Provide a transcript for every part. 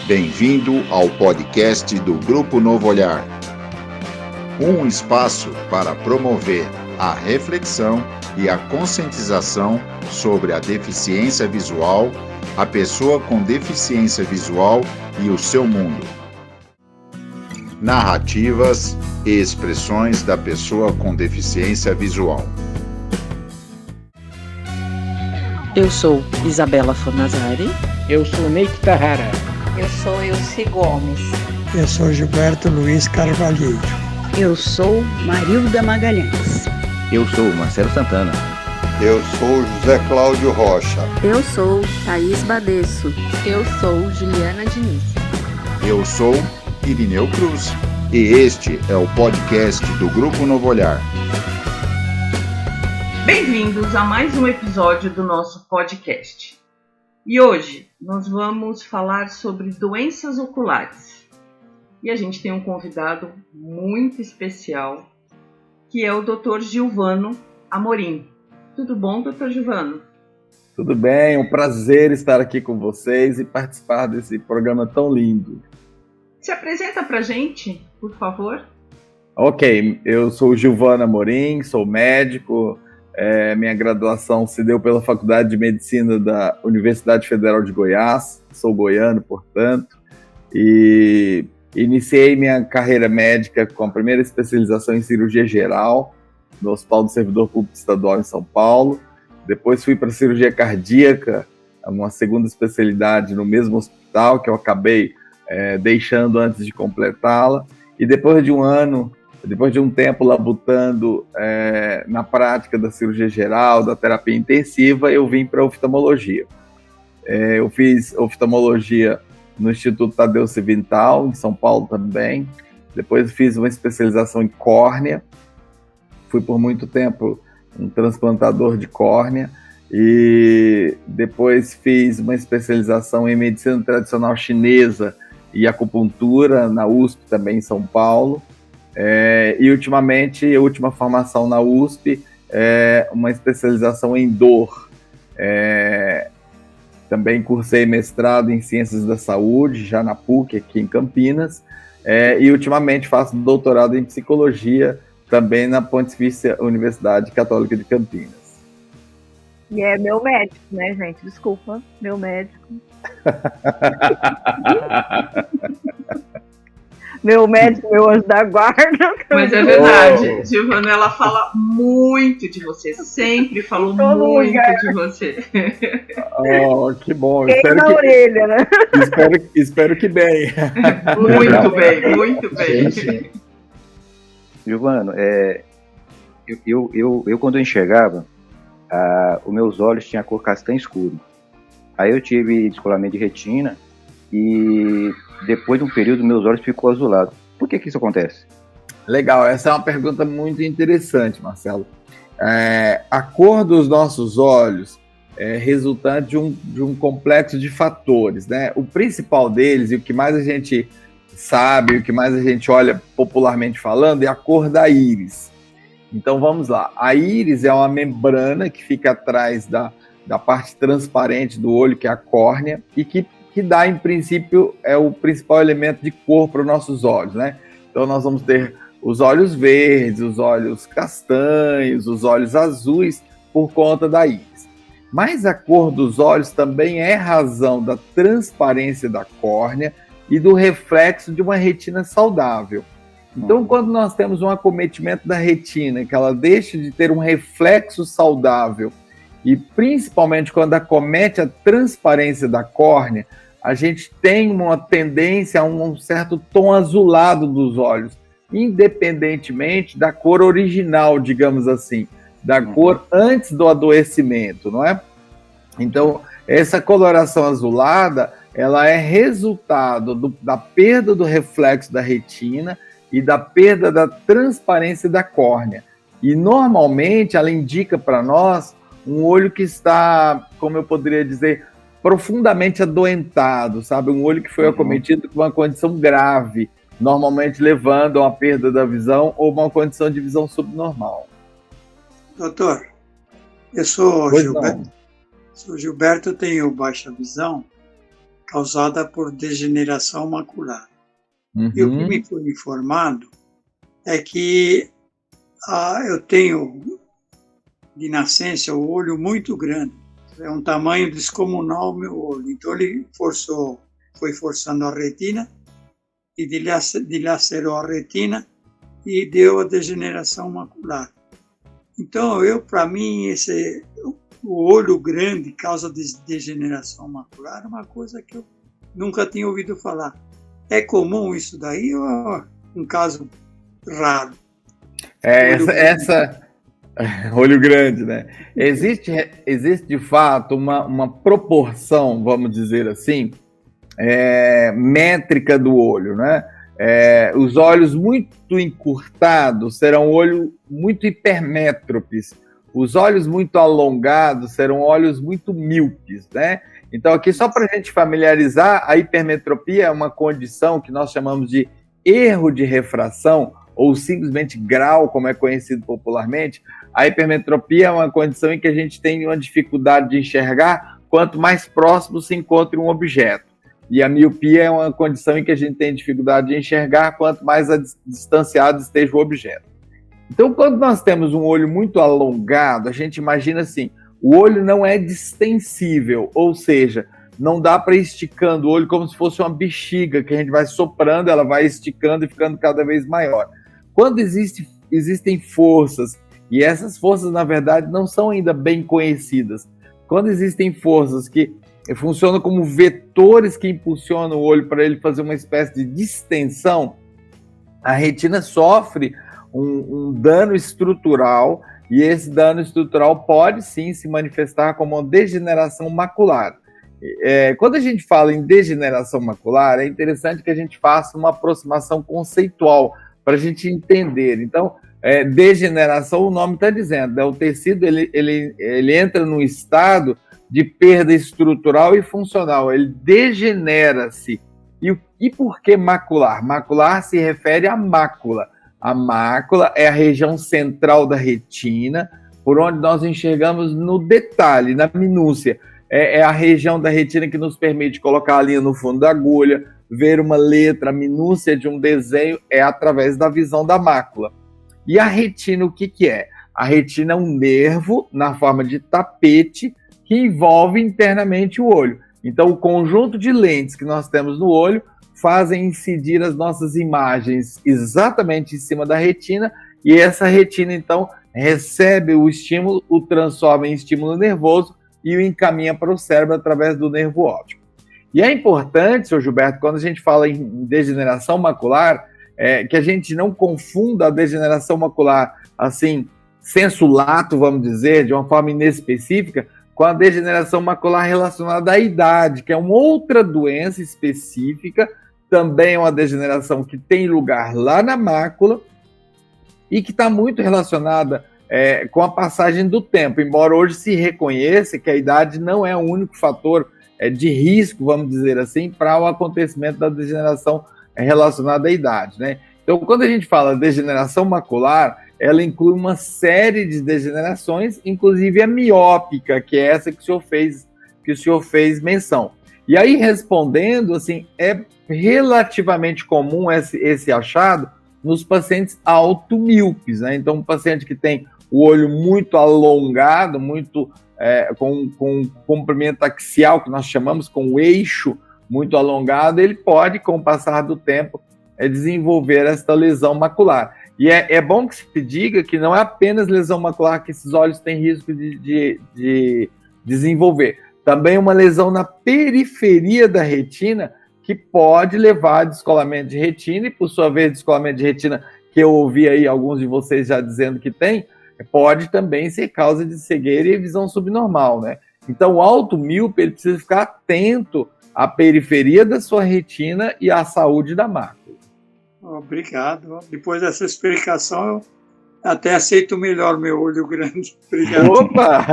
Bem-vindo ao podcast do Grupo Novo Olhar. Um espaço para promover a reflexão e a conscientização sobre a deficiência visual, a pessoa com deficiência visual e o seu mundo. Narrativas e expressões da pessoa com deficiência visual. Eu sou Isabela Fornazari. Eu sou Neik Tahara. Eu sou Ilse Gomes. Eu sou Gilberto Luiz Carvalheiro. Eu sou Marilda Magalhães. Eu sou Marcelo Santana. Eu sou José Cláudio Rocha. Eu sou Thaís Badesso. Eu sou Juliana Diniz. Eu sou Irineu Cruz. E este é o podcast do Grupo Novo Olhar. Bem-vindos a mais um episódio do nosso podcast. E hoje nós vamos falar sobre doenças oculares. E a gente tem um convidado muito especial, que é o Dr. Gilvano Amorim. Tudo bom, Dr. Gilvano? Tudo bem, é um prazer estar aqui com vocês e participar desse programa tão lindo. Se apresenta pra gente, por favor. Ok, eu sou o Gilvano Amorim, sou médico. Minha graduação se deu pela Faculdade de Medicina da Universidade Federal de Goiás, sou goiano, portanto, e iniciei minha carreira médica com a primeira especialização em cirurgia geral no Hospital do Servidor Público Estadual em São Paulo. Depois fui para cirurgia cardíaca, uma segunda especialidade no mesmo hospital, que eu acabei deixando antes de completá-la, e depois de um tempo labutando na prática da cirurgia geral, da terapia intensiva, eu vim para a oftalmologia. Eu fiz oftalmologia no Instituto Tadeu Civintal, em São Paulo também. Depois fiz uma especialização em córnea. Fui por muito tempo um transplantador de córnea. E depois fiz uma especialização em medicina tradicional chinesa e acupuntura na USP, também em São Paulo. E ultimamente, a última formação na USP é uma especialização em dor. Também cursei mestrado em Ciências da Saúde, já na PUC, aqui em Campinas, e ultimamente faço doutorado em Psicologia, também na Pontifícia Universidade Católica de Campinas. E é meu médico, né, gente? Desculpa, meu médico. Meu médico, meu anjo da guarda. Mas é verdade, Gilvana, ela fala muito de você, sempre falou muito de você. Oh, que bom. Orelha, né? Espero que bem. Muito bem. Gilvano, eu quando eu enxergava, os meus olhos tinham a cor castanho escuro. Aí eu tive descolamento de retina e depois de um período meus olhos ficou azulado. Por que isso acontece? Legal, essa é uma pergunta muito interessante, Marcelo. A cor dos nossos olhos é resultante de um complexo de fatores, né? O principal deles, e o que mais a gente sabe, o que mais a gente olha popularmente falando, é a cor da íris. Então vamos lá. A íris é uma membrana que fica atrás da parte transparente do olho, que é a córnea, e que dá, em princípio, é o principal elemento de cor para os nossos olhos, né? Então nós vamos ter os olhos verdes, os olhos castanhos, os olhos azuis, por conta da íris. Mas a cor dos olhos também é razão da transparência da córnea e do reflexo de uma retina saudável. Então, quando nós temos um acometimento da retina, que ela deixa de ter um reflexo saudável, e principalmente quando acomete a transparência da córnea, a gente tem uma tendência a um certo tom azulado dos olhos, independentemente da cor original, digamos assim, da cor antes do adoecimento, não é? Então, essa coloração azulada, ela é resultado da perda do reflexo da retina e da perda da transparência da córnea. E, normalmente, ela indica para nós um olho que está, como eu poderia dizer, profundamente adoentado, sabe? Um olho que foi acometido com uma condição grave, normalmente levando a uma perda da visão ou uma condição de visão subnormal. Doutor, eu sou Gilberto, tenho baixa visão causada por degeneração macular. E o que me foi informado é que eu tenho, de nascença, o olho muito grande. É um tamanho descomunal o meu olho. Então ele foi forçando a retina e dilacerou a retina e deu a degeneração macular. Então, para mim, o olho grande causa degeneração macular é uma coisa que eu nunca tinha ouvido falar. É comum isso daí ou é um caso raro? Olho grande, né? Existe de fato uma proporção, vamos dizer assim, métrica do olho, né? Os olhos muito encurtados serão olhos muito hipermétropes. Os olhos muito alongados serão olhos muito míopes, né? Então, aqui só para a gente familiarizar, a hipermetropia é uma condição que nós chamamos de erro de refração, ou simplesmente grau, como é conhecido popularmente. A hipermetropia é uma condição em que a gente tem uma dificuldade de enxergar quanto mais próximo se encontre um objeto. E a miopia é uma condição em que a gente tem dificuldade de enxergar quanto mais distanciado esteja o objeto. Então, quando nós temos um olho muito alongado, a gente imagina assim, o olho não é distensível, ou seja, não dá para ir esticando o olho como se fosse uma bexiga, que a gente vai soprando, ela vai esticando e ficando cada vez maior. Quando existem forças, e essas forças, na verdade, não são ainda bem conhecidas, quando existem forças que funcionam como vetores que impulsionam o olho para ele fazer uma espécie de distensão, a retina sofre um dano estrutural, e esse dano estrutural pode sim se manifestar como uma degeneração macular. Quando a gente fala em degeneração macular, é interessante que a gente faça uma aproximação conceitual para a gente entender. Então, degeneração, o nome está dizendo, o tecido ele entra num estado de perda estrutural e funcional, ele degenera-se. E por que macular? Macular se refere à mácula. A mácula é a região central da retina, por onde nós enxergamos no detalhe, na minúcia. É a região da retina que nos permite colocar a linha no fundo da agulha, ver uma letra, a minúcia de um desenho é através da visão da mácula. E a retina, o que é? A retina é um nervo na forma de tapete que envolve internamente o olho. Então, o conjunto de lentes que nós temos no olho fazem incidir as nossas imagens exatamente em cima da retina, e essa retina, então, recebe o estímulo, o transforma em estímulo nervoso e o encaminha para o cérebro através do nervo óptico. E é importante, Sr. Gilberto, quando a gente fala em degeneração macular, que a gente não confunda a degeneração macular, assim, sensu lato, vamos dizer, de uma forma inespecífica, com a degeneração macular relacionada à idade, que é uma outra doença específica, também é uma degeneração que tem lugar lá na mácula e que está muito relacionada com a passagem do tempo, embora hoje se reconheça que a idade não é o único fator de risco, vamos dizer assim, para o acontecimento da degeneração relacionada à idade, né? Então, quando a gente fala degeneração macular, ela inclui uma série de degenerações, inclusive a miópica, que é essa que o senhor fez menção. E aí, respondendo, assim, é relativamente comum esse achado nos pacientes automíopes, né? Então, um paciente que tem o olho muito alongado, muito com comprimento axial, que nós chamamos, com o eixo muito alongado, ele pode, com o passar do tempo, desenvolver esta lesão macular. E é bom que se diga que não é apenas lesão macular que esses olhos têm risco de desenvolver. Também uma lesão na periferia da retina que pode levar a descolamento de retina e, por sua vez, descolamento de retina, que eu ouvi aí alguns de vocês já dizendo que tem, pode também ser causa de cegueira e visão subnormal, né? Então, o automíope, ele precisa ficar atento à periferia da sua retina e à saúde da mácula. Obrigado. Depois dessa explicação, eu até aceito melhor meu olho grande. Obrigado. Opa!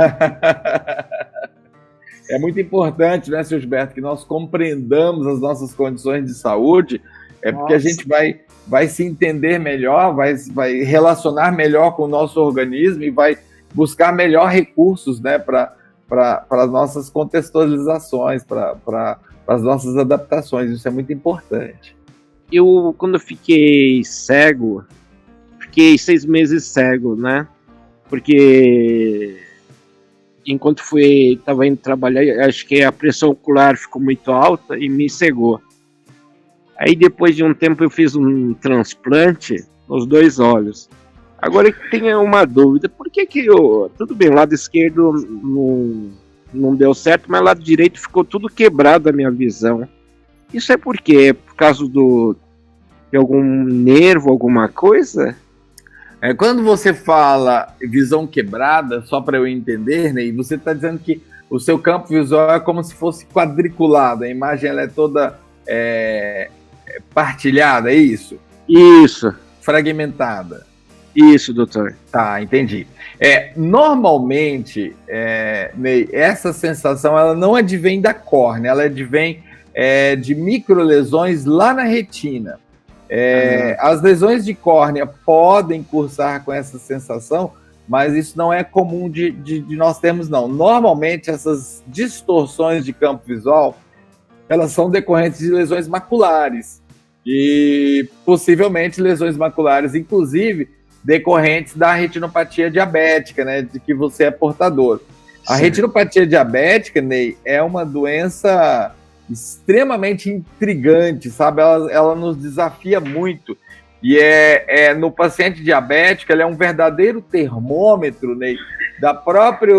É muito importante, né, Sr. Gilberto, que nós compreendamos as nossas condições de saúde, porque a gente vai se entender melhor, vai relacionar melhor com o nosso organismo e vai buscar melhor recursos, né, para as nossas contextualizações, para para as nossas adaptações. Isso é muito importante. Quando eu fiquei cego, fiquei 6 meses cego, né? Porque enquanto estava indo trabalhar, acho que a pressão ocular ficou muito alta e me cegou. Aí depois de um tempo eu fiz um transplante nos 2 olhos. Agora eu tenho uma dúvida, por que tudo bem, o lado esquerdo não deu certo, mas o lado direito ficou tudo quebrado a minha visão. Isso é por quê? É por causa de algum nervo, alguma coisa? Quando você fala visão quebrada, só para eu entender, né, você está dizendo que o seu campo visual é como se fosse quadriculado, a imagem ela é toda partilhada, é isso? Isso. Fragmentada. Isso, doutor. Tá, entendi. Normalmente, Ney, essa sensação ela não advém da córnea, ela advém de microlesões lá na retina. As lesões de córnea podem cursar com essa sensação, mas isso não é comum de nós termos, não. Normalmente, essas distorções de campo visual, elas são decorrentes de lesões maculares e possivelmente lesões maculares, inclusive, decorrentes da retinopatia diabética, né, de que você é portador. A retinopatia diabética, Ney, é uma doença extremamente intrigante, sabe? Ela nos desafia muito. E no paciente diabético, ela é um verdadeiro termômetro, Ney,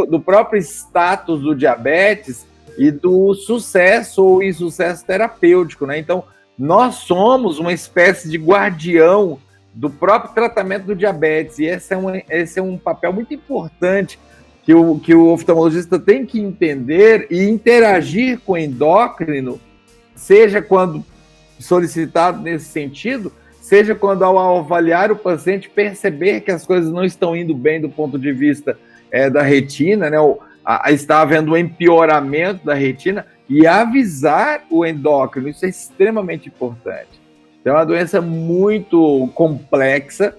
do próprio status do diabetes e do sucesso ou insucesso terapêutico, né? Então, nós somos uma espécie de guardião do próprio tratamento do diabetes, e esse é um papel muito importante que o oftalmologista tem que entender e interagir com o endócrino, seja quando solicitado nesse sentido, seja quando ao avaliar o paciente perceber que as coisas não estão indo bem do ponto de vista da retina, né, está havendo um empeoramento da retina, e avisar o endócrino, isso é extremamente importante. É uma doença muito complexa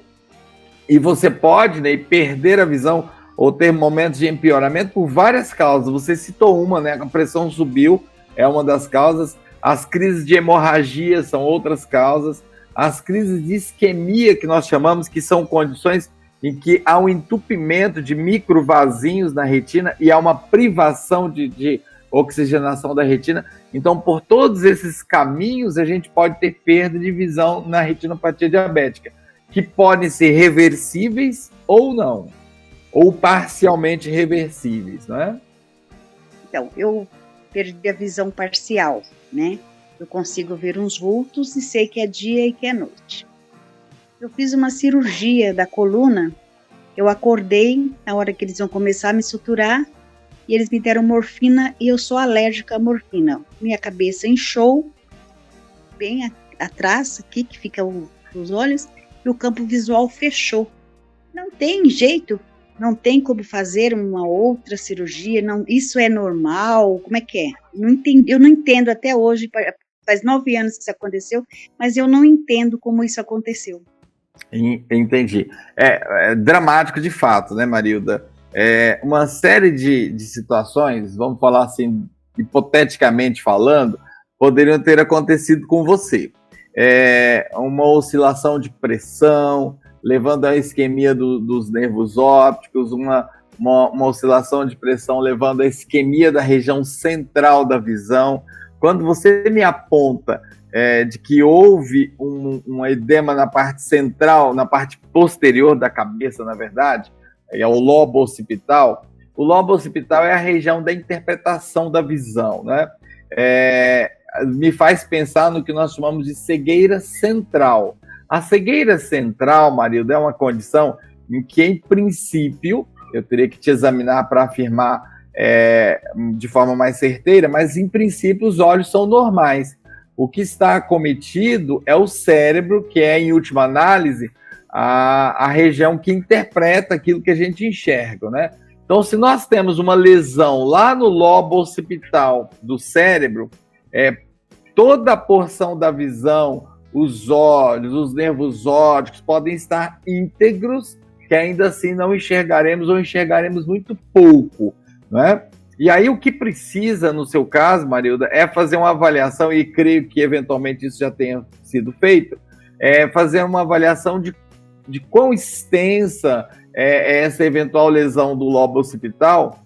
e você pode, né, perder a visão ou ter momentos de empeoramento por várias causas. Você citou uma, né? A pressão subiu, é uma das causas. As crises de hemorragia são outras causas. As crises de isquemia, que nós chamamos, que são condições em que há um entupimento de microvasinhos na retina e há uma privação de oxigenação da retina. Então, por todos esses caminhos, a gente pode ter perda de visão na retinopatia diabética, que podem ser reversíveis ou não, ou parcialmente reversíveis, não é? Então, eu perdi a visão parcial, né? Eu consigo ver uns vultos e sei que é dia e que é noite. Eu fiz uma cirurgia da coluna, eu acordei na hora que eles vão começar a me suturar, e eles me deram morfina e eu sou alérgica à morfina. Minha cabeça inchou, bem atrás, aqui que fica os olhos, e o campo visual fechou. Não tem jeito, não tem como fazer uma outra cirurgia, não, isso é normal, como é que é? Eu não entendo até hoje, faz 9 anos que isso aconteceu, mas eu não entendo como isso aconteceu. Entendi. É dramático de fato, né, Marilda? Uma série de situações, vamos falar assim, hipoteticamente falando, poderiam ter acontecido com você. Uma oscilação de pressão, levando à isquemia dos nervos ópticos, uma oscilação de pressão levando à isquemia da região central da visão. Quando você me aponta de que houve um edema na parte central, na parte posterior da cabeça, na verdade, é o lobo occipital. O lobo occipital é a região da interpretação da visão, né? Me faz pensar no que nós chamamos de cegueira central. A cegueira central, Marilda, é uma condição em que, em princípio, eu teria que te examinar para afirmar de forma mais certeira, mas, em princípio, os olhos são normais. O que está acometido é o cérebro, que é, em última análise, a região que interpreta aquilo que a gente enxerga, né? Então, se nós temos uma lesão lá no lobo occipital do cérebro, toda a porção da visão, os olhos, os nervos ópticos podem estar íntegros, que ainda assim não enxergaremos ou enxergaremos muito pouco, né? E aí o que precisa, no seu caso, Marilda, é fazer uma avaliação, e creio que eventualmente isso já tenha sido feito, é fazer uma avaliação de quão extensa é essa eventual lesão do lobo occipital,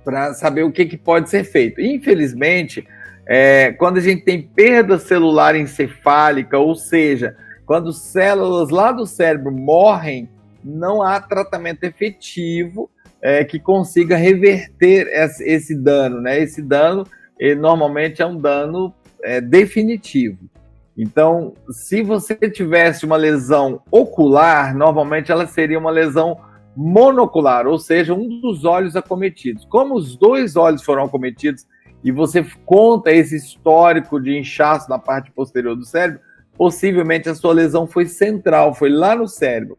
para saber o que pode ser feito. Infelizmente, quando a gente tem perda celular encefálica, ou seja, quando células lá do cérebro morrem, não há tratamento efetivo que consiga reverter esse dano, né? Esse dano, normalmente, é um dano definitivo. Então, se você tivesse uma lesão ocular, normalmente ela seria uma lesão monocular, ou seja, um dos olhos acometidos. Como os dois olhos foram acometidos e você conta esse histórico de inchaço na parte posterior do cérebro, possivelmente a sua lesão foi central, foi lá no cérebro.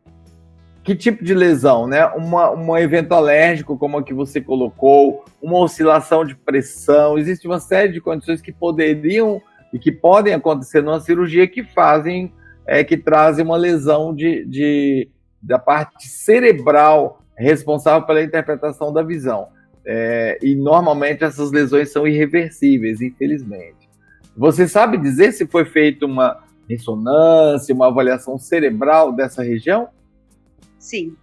Que tipo de lesão, né? Um evento alérgico, como a que você colocou, uma oscilação de pressão, existe uma série de condições que poderiam e que podem acontecer numa cirurgia que trazem uma lesão da parte cerebral responsável pela interpretação da visão. E normalmente essas lesões são irreversíveis, infelizmente. Você sabe dizer se foi feita uma ressonância, uma avaliação cerebral dessa região? Sim,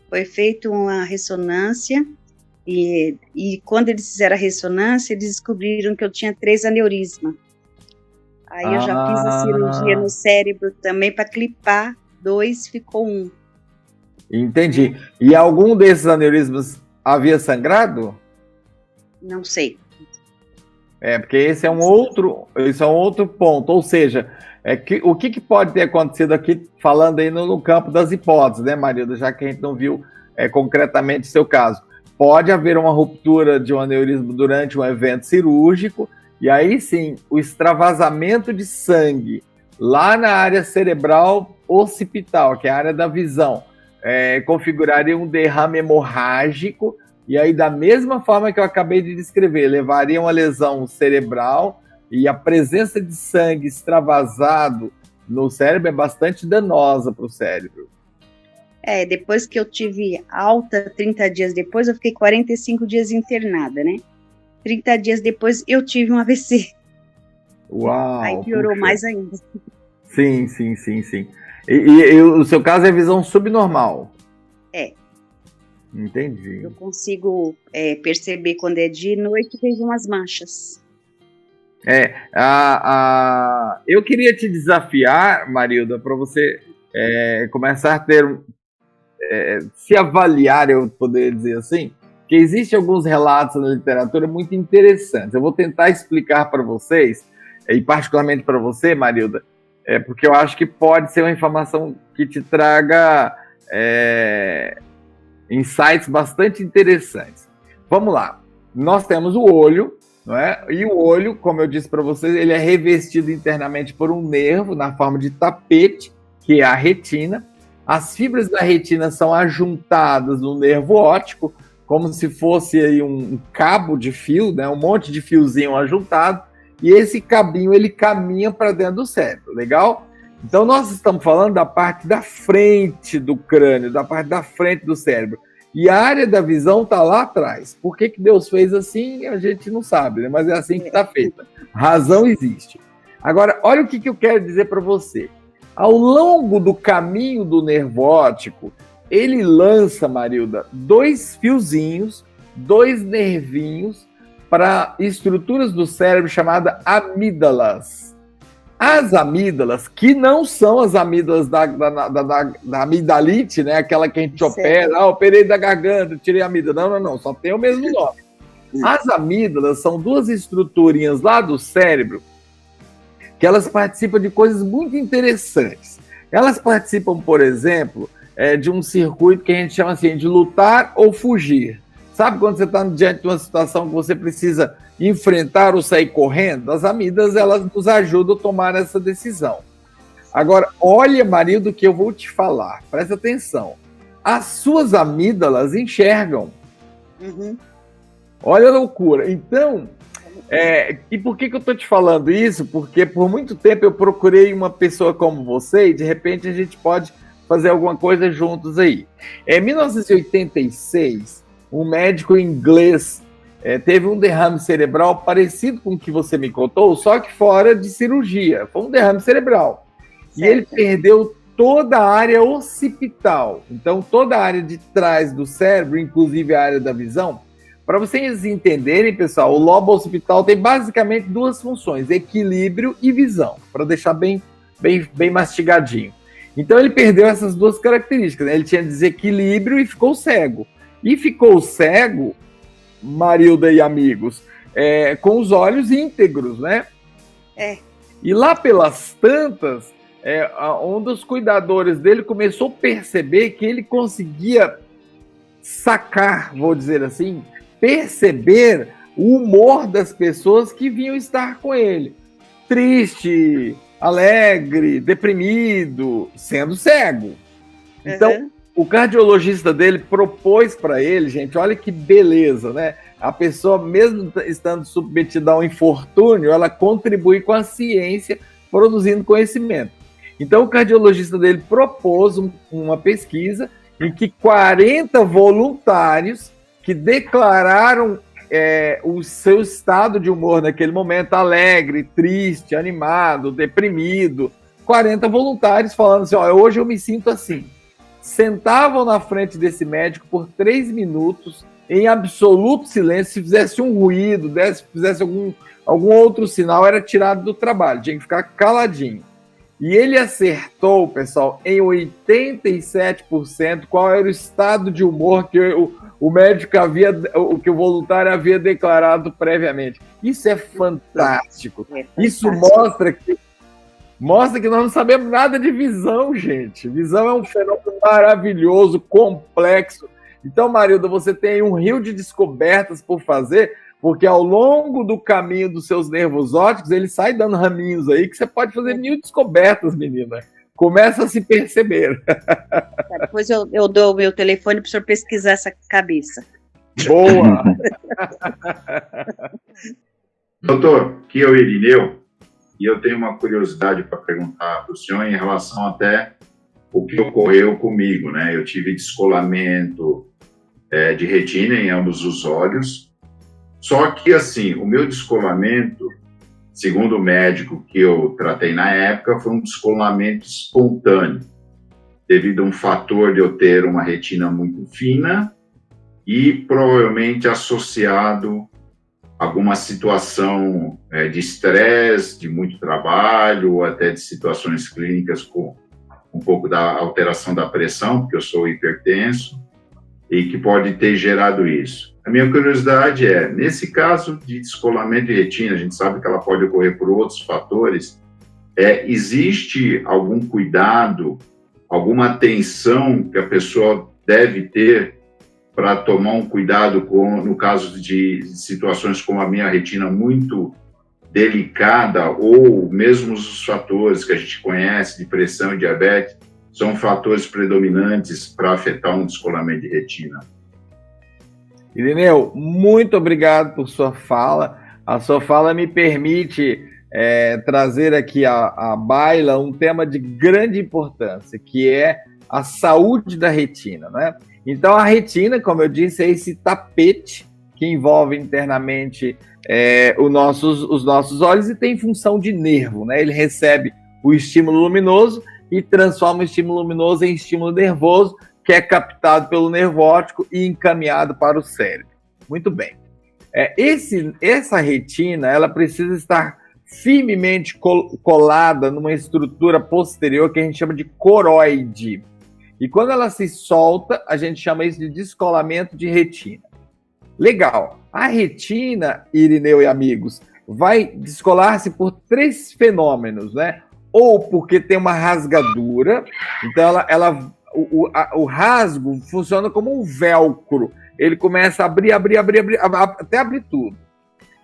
foi feita uma ressonância e quando eles fizeram a ressonância, eles descobriram que eu tinha 3 aneurismas. Aí eu já fiz a cirurgia no cérebro também para clipar 2, ficou 1. Entendi. E algum desses aneurismas havia sangrado? Não sei. Porque esse é um outro ponto, ou seja, o que pode ter acontecido aqui, falando aí no campo das hipóteses, né, Marilda, já que a gente não viu concretamente o seu caso. Pode haver uma ruptura de um aneurisma durante um evento cirúrgico, e aí sim, o extravasamento de sangue lá na área cerebral occipital, que é a área da visão, configuraria um derrame hemorrágico, e aí da mesma forma que eu acabei de descrever, levaria uma lesão cerebral, e a presença de sangue extravasado no cérebro é bastante danosa para o cérebro. Depois que eu tive alta, 30 dias depois, eu fiquei 45 dias internada, né? 30 dias depois, eu tive um AVC. Uau! Aí piorou mais ainda. Sim. E o seu caso é visão subnormal? Entendi. Eu consigo perceber quando é dia e noite, vejo umas manchas. Eu queria te desafiar, Marilda, para você começar a ter, se avaliar, eu poderia dizer assim, que existem alguns relatos na literatura muito interessantes. Eu vou tentar explicar para vocês, e particularmente para você, Marilda, porque eu acho que pode ser uma informação que te traga insights bastante interessantes. Vamos lá. Nós temos o olho, não é? E o olho, como eu disse para vocês, ele é revestido internamente por um nervo na forma de tapete, que é a retina. As fibras da retina são ajuntadas no nervo óptico, como se fosse aí um cabo de fio, né? Um monte de fiozinho ajuntado, e esse cabinho ele caminha para dentro do cérebro, legal? Então nós estamos falando da parte da frente do crânio, da parte da frente do cérebro. E a área da visão está lá atrás. Por que Deus fez assim, a gente não sabe, né? Mas é assim que está feita. Razão existe. Agora, olha o que eu quero dizer para você. Ao longo do caminho do nervo óptico, ele lança, Marilda, 2 fiozinhos, 2 nervinhos para estruturas do cérebro chamadas amígdalas. As amígdalas, que não são as amígdalas da amidalite, né? Aquela que a gente opera, operei da garganta, tirei a amígdala. Não, só tem o mesmo nome. As amígdalas são 2 estruturinhas lá do cérebro que elas participam de coisas muito interessantes. Elas participam, por exemplo, de um circuito que a gente chama assim, de lutar ou fugir. Sabe quando você está diante de uma situação que você precisa enfrentar ou sair correndo? As amígdalas, elas nos ajudam a tomar essa decisão. Agora, olha, Marilda, o que eu vou te falar. Presta atenção. As suas amígdalas enxergam. Uhum. Olha a loucura. Então, e por que eu estou te falando isso? Porque por muito tempo eu procurei uma pessoa como você e de repente a gente pode fazer alguma coisa juntos aí. Em 1986, um médico inglês teve um derrame cerebral parecido com o que você me contou, só que fora de cirurgia. Foi um derrame cerebral. Certo. E ele perdeu toda a área occipital. Então, toda a área de trás do cérebro, inclusive a área da visão. Para vocês entenderem, pessoal, o lobo occipital tem basicamente duas funções, equilíbrio e visão, para deixar bem mastigadinho. Então, ele perdeu essas duas características, né? Ele tinha desequilíbrio e ficou cego. E ficou cego, Marilda e amigos, com os olhos íntegros, né? E lá pelas tantas, um dos cuidadores dele começou a perceber que ele conseguia sacar, vou dizer assim, perceber o humor das pessoas que vinham estar com ele. Triste, alegre, deprimido, sendo cego. Então, o cardiologista dele propôs para ele, gente, olha que beleza, né? A pessoa, mesmo estando submetida a um infortúnio, ela contribui com a ciência, produzindo conhecimento. Então, o cardiologista dele propôs uma pesquisa em que 40 voluntários que declararam o seu estado de humor naquele momento, alegre, triste, animado, deprimido, 40 voluntários falando assim, hoje eu me sinto assim. Sentavam na frente desse médico por 3 minutos, em absoluto silêncio, se fizesse um ruído, fizesse algum outro sinal, era tirado do trabalho, tinha que ficar caladinho. E ele acertou, pessoal, em 87% qual era o estado de humor que o médico que o voluntário havia declarado previamente. Isso é fantástico. Isso mostra que nós não sabemos nada de visão, gente. Visão é um fenômeno maravilhoso, complexo. Então, Marilda, você tem um rio de descobertas por fazer, porque ao longo do caminho dos seus nervos ópticos, ele sai dando raminhos aí, que você pode fazer 1000 descobertas, menina. Começa a se perceber. Depois eu dou o meu telefone para o senhor pesquisar essa cabeça. Boa! Doutor, aqui é o Irineu, e eu tenho uma curiosidade para perguntar para o senhor em relação até o que ocorreu comigo, né? Eu tive descolamento de retina em ambos os olhos, só que, assim, o meu descolamento, segundo o médico que eu tratei na época, foi um descolamento espontâneo, devido a um fator de eu ter uma retina muito fina e provavelmente associado a alguma situação de estresse, de muito trabalho, ou até de situações clínicas com um pouco da alteração da pressão, porque eu sou hipertenso, e que pode ter gerado isso. A minha curiosidade é, nesse caso de descolamento de retina, a gente sabe que ela pode ocorrer por outros fatores, existe algum cuidado, alguma atenção que a pessoa deve ter para tomar um cuidado no caso de situações como a minha retina muito delicada, ou mesmo os fatores que a gente conhece de pressão e diabetes, são fatores predominantes para afetar um descolamento de retina? Irineu, muito obrigado por sua fala. A sua fala me permite trazer aqui à baila um tema de grande importância, que é a saúde da retina, né? Então, a retina, como eu disse, é esse tapete que envolve internamente os nossos olhos e tem função de nervo, né? Ele recebe o estímulo luminoso e transforma o estímulo luminoso em estímulo nervoso, que é captado pelo nervo óptico e encaminhado para o cérebro. Muito bem. Essa retina, ela precisa estar firmemente colada numa estrutura posterior que a gente chama de coroide. E quando ela se solta, a gente chama isso de descolamento de retina. Legal. A retina, Irineu e amigos, vai descolar-se por 3 fenômenos, né? Ou porque tem uma rasgadura, então o rasgo funciona como um velcro. Ele começa a abrir, até abrir tudo.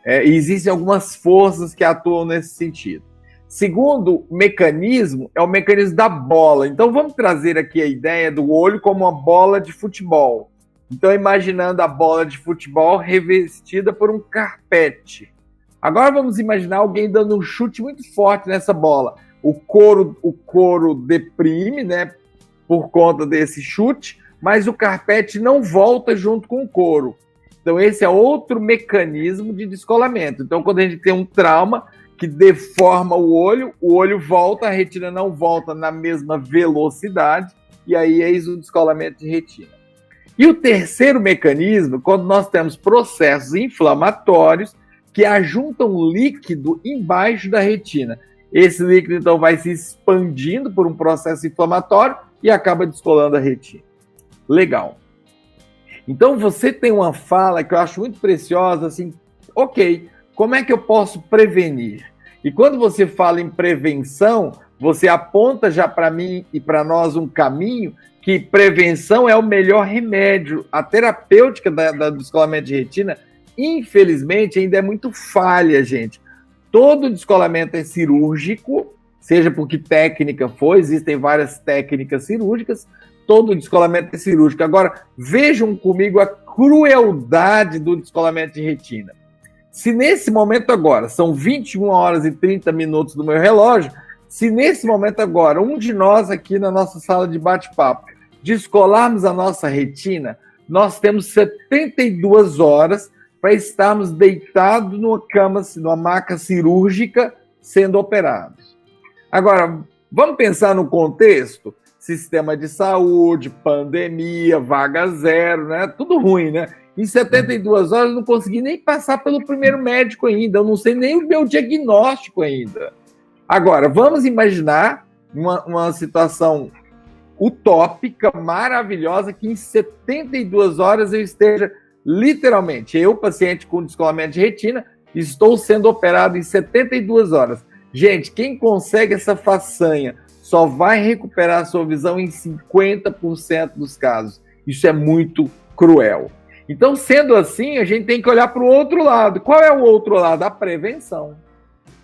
E existem algumas forças que atuam nesse sentido. Segundo mecanismo, é o mecanismo da bola. Então, vamos trazer aqui a ideia do olho como uma bola de futebol. Então, imaginando a bola de futebol revestida por um carpete. Agora, vamos imaginar alguém dando um chute muito forte nessa bola. O couro deprime, né, por conta desse chute, mas o carpete não volta junto com o couro. Então, esse é outro mecanismo de descolamento. Então, quando a gente tem um trauma que deforma o olho volta, a retina não volta na mesma velocidade, e aí eis o descolamento de retina. E o terceiro mecanismo, quando nós temos processos inflamatórios que ajuntam líquido embaixo da retina. Esse líquido, então, vai se expandindo por um processo inflamatório e acaba descolando a retina. Legal. Então, você tem uma fala que eu acho muito preciosa, assim, ok, como é que eu posso prevenir? E quando você fala em prevenção, você aponta já para mim e para nós um caminho que prevenção é o melhor remédio. A terapêutica do descolamento de retina, infelizmente, ainda é muito falha, gente. Todo descolamento é cirúrgico, seja por que técnica for, existem várias técnicas cirúrgicas, todo descolamento é cirúrgico. Agora, vejam comigo a crueldade do descolamento de retina. Se nesse momento agora, são 21 horas e 30 minutos do meu relógio, se nesse momento agora, um de nós aqui na nossa sala de bate-papo, descolarmos a nossa retina, nós temos 72 horas para estarmos deitados numa cama, numa maca cirúrgica, sendo operados. Agora, vamos pensar no contexto? Sistema de saúde, pandemia, vaga zero, né? Tudo ruim, né? Em 72 horas eu não consegui nem passar pelo primeiro médico ainda, eu não sei nem o meu diagnóstico ainda. Agora, vamos imaginar uma situação utópica, maravilhosa, que em 72 horas eu esteja, literalmente, eu, paciente com descolamento de retina, estou sendo operado em 72 horas. Gente, quem consegue essa façanha só vai recuperar a sua visão em 50% dos casos. Isso é muito cruel. Então, sendo assim, a gente tem que olhar para o outro lado. Qual é o outro lado? A prevenção.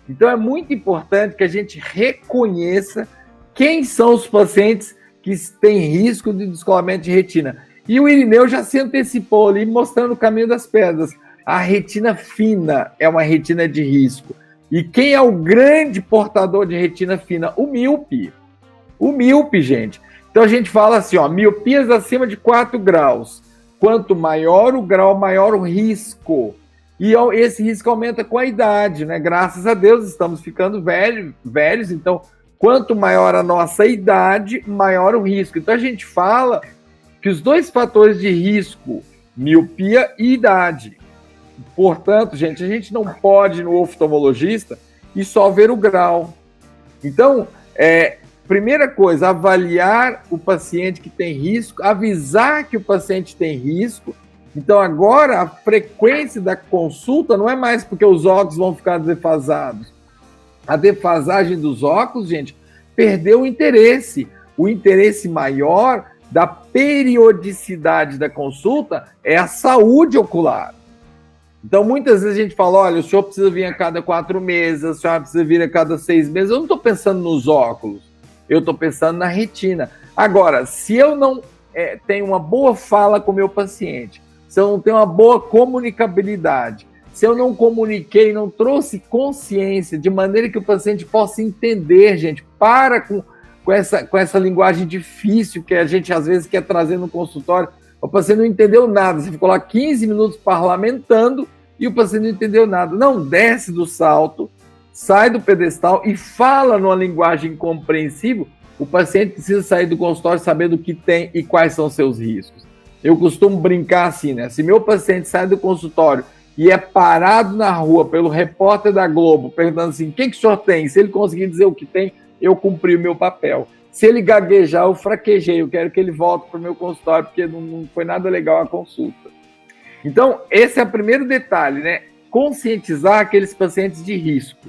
Então, é muito importante que a gente reconheça quem são os pacientes que têm risco de descolamento de retina. E o Irineu já se antecipou ali, mostrando o caminho das pedras. A retina fina é uma retina de risco. E quem é o grande portador de retina fina? O míope. O míope, gente. Então, a gente fala assim, ó, miopias acima de 4 graus. Quanto maior o grau, maior o risco. E esse risco aumenta com a idade, né? Graças a Deus, estamos ficando velhos, então, quanto maior a nossa idade, maior o risco. Então, a gente fala que os dois fatores de risco, miopia e idade. Portanto, gente, a gente não pode ir no oftalmologista e só ver o grau. Então, primeira coisa, avaliar o paciente que tem risco, avisar que o paciente tem risco. Então, agora, a frequência da consulta não é mais porque os óculos vão ficar defasados. A defasagem dos óculos, gente, perdeu o interesse. O interesse maior da periodicidade da consulta é a saúde ocular. Então, muitas vezes a gente fala, olha, o senhor precisa vir a cada 4 meses, a senhora precisa vir a cada 6 meses. Eu não estou pensando nos óculos. Eu estou pensando na retina. Agora, se eu não tenho uma boa fala com o meu paciente, se eu não tenho uma boa comunicabilidade, se eu não comuniquei, não trouxe consciência, de maneira que o paciente possa entender, gente, para com essa linguagem difícil que a gente às vezes quer trazer no consultório, o paciente não entendeu nada, você ficou lá 15 minutos parlamentando e o paciente não entendeu nada. Não, desce do salto, sai do pedestal e fala numa linguagem compreensível. O paciente precisa sair do consultório sabendo o que tem e quais são seus riscos. Eu costumo brincar assim, né? Se meu paciente sai do consultório e é parado na rua pelo repórter da Globo, perguntando assim, o que o senhor tem? Se ele conseguir dizer o que tem, eu cumpri o meu papel. Se ele gaguejar, eu fraquejei, eu quero que ele volte para o meu consultório, porque não foi nada legal a consulta. Então, esse é o primeiro detalhe, né? Conscientizar aqueles pacientes de risco.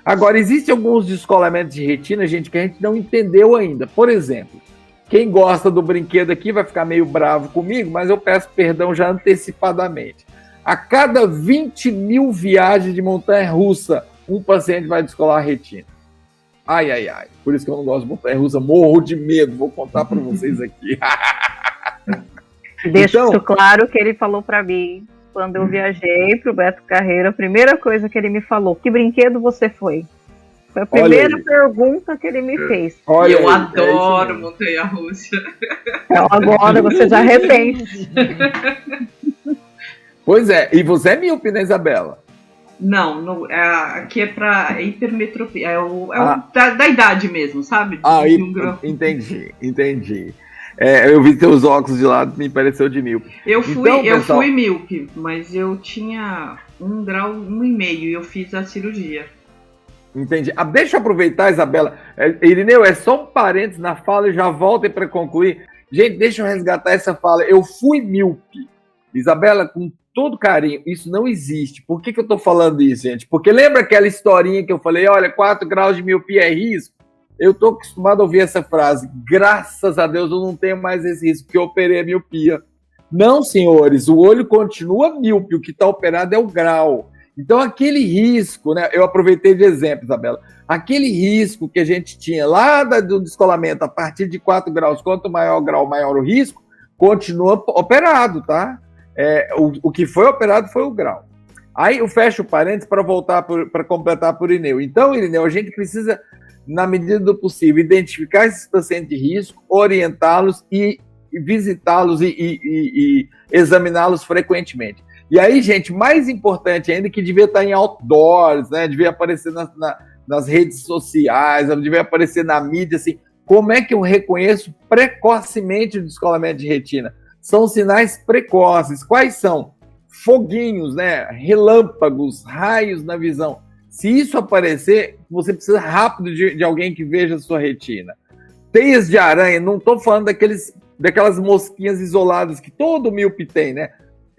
Agora, existem alguns descolamentos de retina, gente, que a gente não entendeu ainda. Por exemplo, quem gosta do brinquedo aqui vai ficar meio bravo comigo, mas eu peço perdão já antecipadamente. A cada 20 mil viagens de montanha-russa, um paciente vai descolar a retina. Ai, ai, ai. Por isso que eu não gosto de montanha-russa, morro de medo. Vou contar para vocês aqui. Deixa isso claro que ele falou para mim. Quando eu viajei para o Beto Carreiro, a primeira coisa que ele me falou, que brinquedo você foi? Foi a primeira pergunta que ele me fez. Olha, eu adoro montanha-russa. Então agora você já arrepende. Pois é, e você é míope, né, Isabela? Não, aqui é para hipermetropia, da idade mesmo, sabe? Entendi. Eu vi teus óculos de lado, me pareceu de míope. Eu fui míope, mas eu tinha 1,5 grau e eu fiz a cirurgia. Entendi. Deixa eu aproveitar, Isabela. Irineu, é só um parênteses na fala e já voltem para concluir. Gente, deixa eu resgatar essa fala. Eu fui míope. Isabela, com todo carinho, isso não existe. Por que eu estou falando isso, gente? Porque lembra aquela historinha que eu falei, olha, 4 graus de miopia é risco? Eu estou acostumado a ouvir essa frase. Graças a Deus eu não tenho mais esse risco, porque eu operei a miopia. Não, senhores, o olho continua míope, o que está operado é o grau. Então, aquele risco, né? Eu aproveitei de exemplo, Isabela. Aquele risco que a gente tinha lá do descolamento, a partir de 4 graus, quanto maior o grau, maior o risco, continua operado, tá? O que foi operado foi o grau. Aí eu fecho o parênteses para voltar para completar por Irineu. Então, Irineu, a gente precisa, na medida do possível, identificar esses pacientes de risco, orientá-los e visitá-los e examiná-los frequentemente. E aí, gente, mais importante ainda, que devia estar em outdoors, né? Devia aparecer nas redes sociais, devia aparecer na mídia, assim, como é que eu reconheço precocemente o descolamento de retina? São sinais precoces. Quais são? Foguinhos, né? Relâmpagos, raios na visão. Se isso aparecer, você precisa rápido de alguém que veja a sua retina. Teias de aranha, não estou falando daquelas mosquinhas isoladas que todo míope tem, né?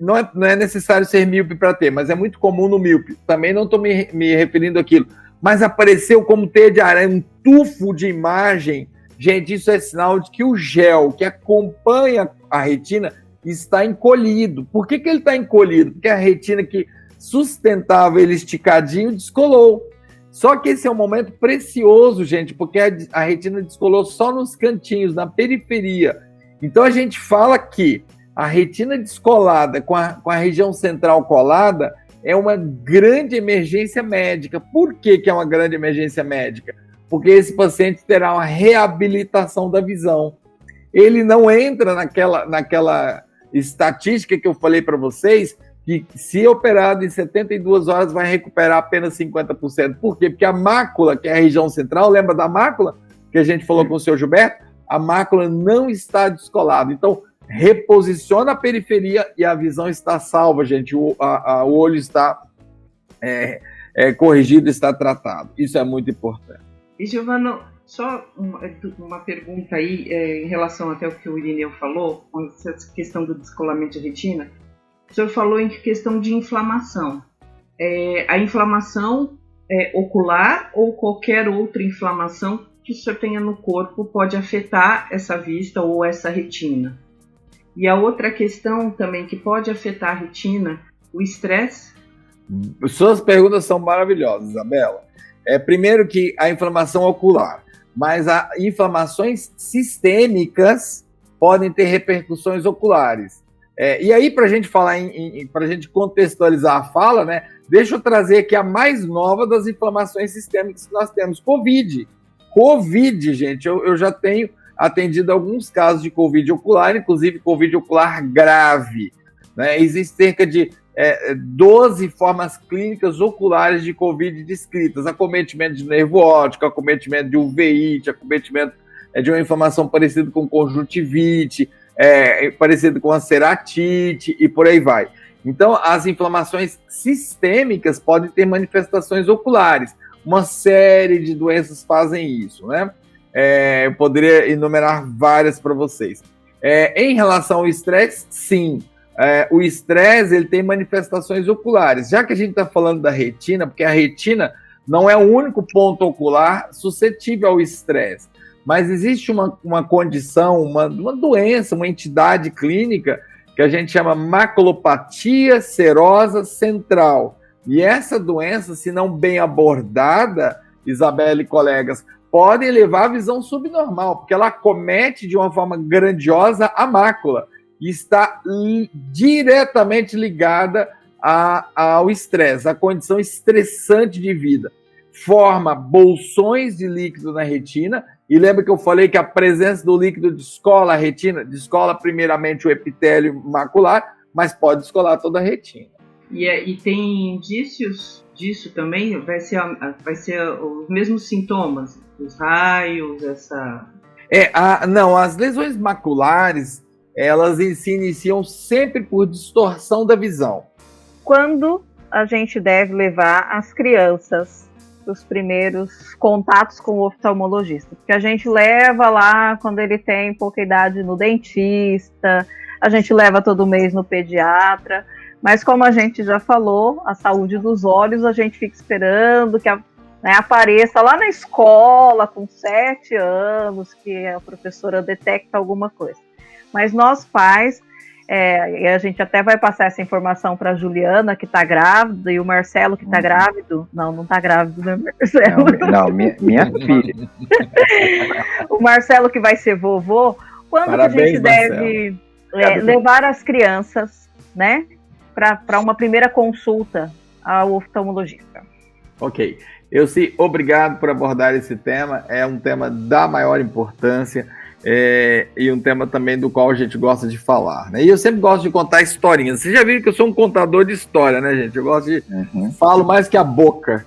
Não é necessário ser míope para ter, mas é muito comum no míope. Também não estou me referindo àquilo. Mas apareceu como teia de aranha, um tufo de imagem. Gente, isso é sinal de que o gel que acompanha a retina está encolhido. Por que ele está encolhido? Porque a retina que sustentava ele esticadinho descolou. Só que esse é um momento precioso, gente, porque a retina descolou só nos cantinhos, na periferia. Então a gente fala que a retina descolada com a região central colada é uma grande emergência médica. Por que é uma grande emergência médica? Porque esse paciente terá uma reabilitação da visão. Ele não entra naquela estatística que eu falei para vocês, que se operado em 72 horas vai recuperar apenas 50%. Por quê? Porque a mácula, que é a região central, lembra da mácula que a gente falou com o senhor Gilberto? A mácula não está descolada. Então, reposiciona a periferia e a visão está salva, gente. O olho está corrigido, está tratado. Isso é muito importante. E, Giovana, só uma pergunta aí em relação até ao que o Irineu falou, com essa questão do descolamento de retina. O senhor falou em questão de inflamação. A inflamação ocular ou qualquer outra inflamação que o senhor tenha no corpo pode afetar essa vista ou essa retina? E a outra questão também que pode afetar a retina, o estresse? Suas perguntas são maravilhosas, Isabela. Primeiro que a inflamação ocular, mas as inflamações sistêmicas podem ter repercussões oculares. E aí, para a gente falar, para a gente contextualizar a fala, né, deixa eu trazer aqui a mais nova das inflamações sistêmicas que nós temos, Covid. Covid, gente, eu já tenho atendido alguns casos de Covid ocular, inclusive Covid ocular grave. Né? Existem cerca de 12 formas clínicas oculares de Covid descritas: acometimento de nervo óptico, acometimento de uveit, acometimento de uma inflamação parecida com conjuntivite, parecido com a ceratite e por aí vai. Então, as inflamações sistêmicas podem ter manifestações oculares. Uma série de doenças fazem isso, né? Eu poderia enumerar várias para vocês. Em relação ao estresse, sim. O estresse ele tem manifestações oculares. Já que a gente está falando da retina, porque a retina não é o único ponto ocular suscetível ao estresse, mas existe uma condição, uma doença, uma entidade clínica que a gente chama maculopatia serosa central. E essa doença, se não bem abordada, Isabela e colegas, pode levar a visão subnormal, porque ela acomete de uma forma grandiosa a mácula e está diretamente ligada ao estresse, à condição estressante de vida. Forma bolsões de líquido na retina, e lembra que eu falei que a presença do líquido descola a retina, descola primeiramente o epitélio macular, mas pode descolar toda a retina. E tem indícios disso também? Vai ser os mesmos sintomas? Os raios, essa... Não, as lesões maculares, elas se iniciam sempre por distorção da visão. Quando a gente deve levar as crianças os primeiros contatos com o oftalmologista? Porque a gente leva lá quando ele tem pouca idade no dentista, a gente leva todo mês no pediatra, mas como a gente já falou, a saúde dos olhos a gente fica esperando que apareça lá na escola com 7 anos, que a professora detecta alguma coisa. Mas nós pais, e a gente até vai passar essa informação para a Juliana, que está grávida, e o Marcelo, que está grávido. Não está grávido, né, Marcelo? Não, minha filha. O Marcelo, que vai ser vovô. Quando Parabéns, que a gente deve levar as crianças, né, para uma primeira consulta ao oftalmologista? Ok. Obrigado por abordar esse tema. É um tema da maior importância. E um tema também do qual a gente gosta de falar, né? E eu sempre gosto de contar historinhas. Vocês já viram que eu sou um contador de história, né, gente? Eu gosto de... Falo mais que a boca.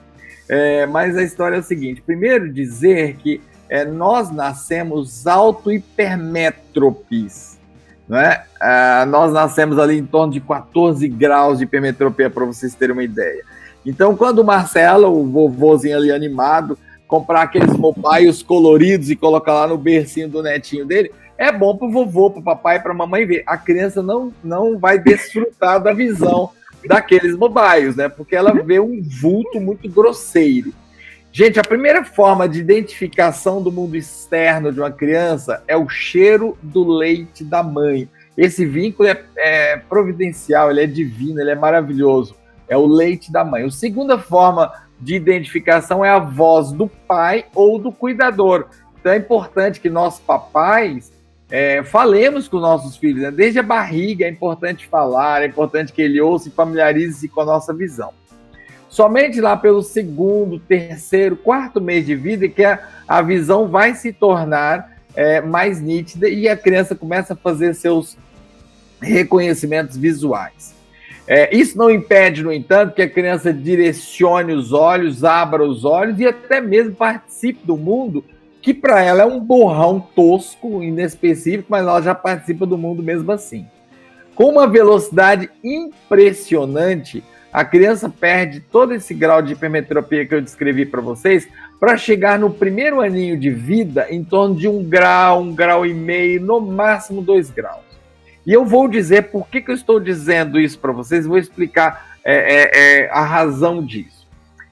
Mas a história é o seguinte. Primeiro, dizer que nós nascemos auto-hipermétropes, né? Nós nascemos ali em torno de 14 graus de hipermetropia, para vocês terem uma ideia. Então, quando o Marcelo, o vovôzinho ali animado, comprar aqueles mobiles coloridos e colocar lá no bercinho do netinho dele, é bom pro vovô, pro papai, pra mamãe ver. A criança não vai desfrutar da visão daqueles mobiles, né? Porque ela vê um vulto muito grosseiro. Gente, a primeira forma de identificação do mundo externo de uma criança é o cheiro do leite da mãe. Esse vínculo é providencial, ele é divino, ele é maravilhoso. É o leite da mãe. A segunda forma de identificação é a voz do pai ou do cuidador. Então é importante que nós papais falemos com nossos filhos, né? Desde a barriga é importante falar, é importante que ele ouça e familiarize-se com a nossa visão. Somente lá pelo 2º, 3º, 4º mês de vida que a visão vai se tornar mais nítida e a criança começa a fazer seus reconhecimentos visuais. Isso não impede, no entanto, que a criança direcione os olhos, abra os olhos e até mesmo participe do mundo, que para ela é um borrão tosco, inespecífico, mas ela já participa do mundo mesmo assim. Com uma velocidade impressionante, a criança perde todo esse grau de hipermetropia que eu descrevi para vocês, para chegar no primeiro aninho de vida em torno de 1 grau, 1,5 grau, no máximo 2 graus. E eu vou dizer por que eu estou dizendo isso para vocês, vou explicar a razão disso.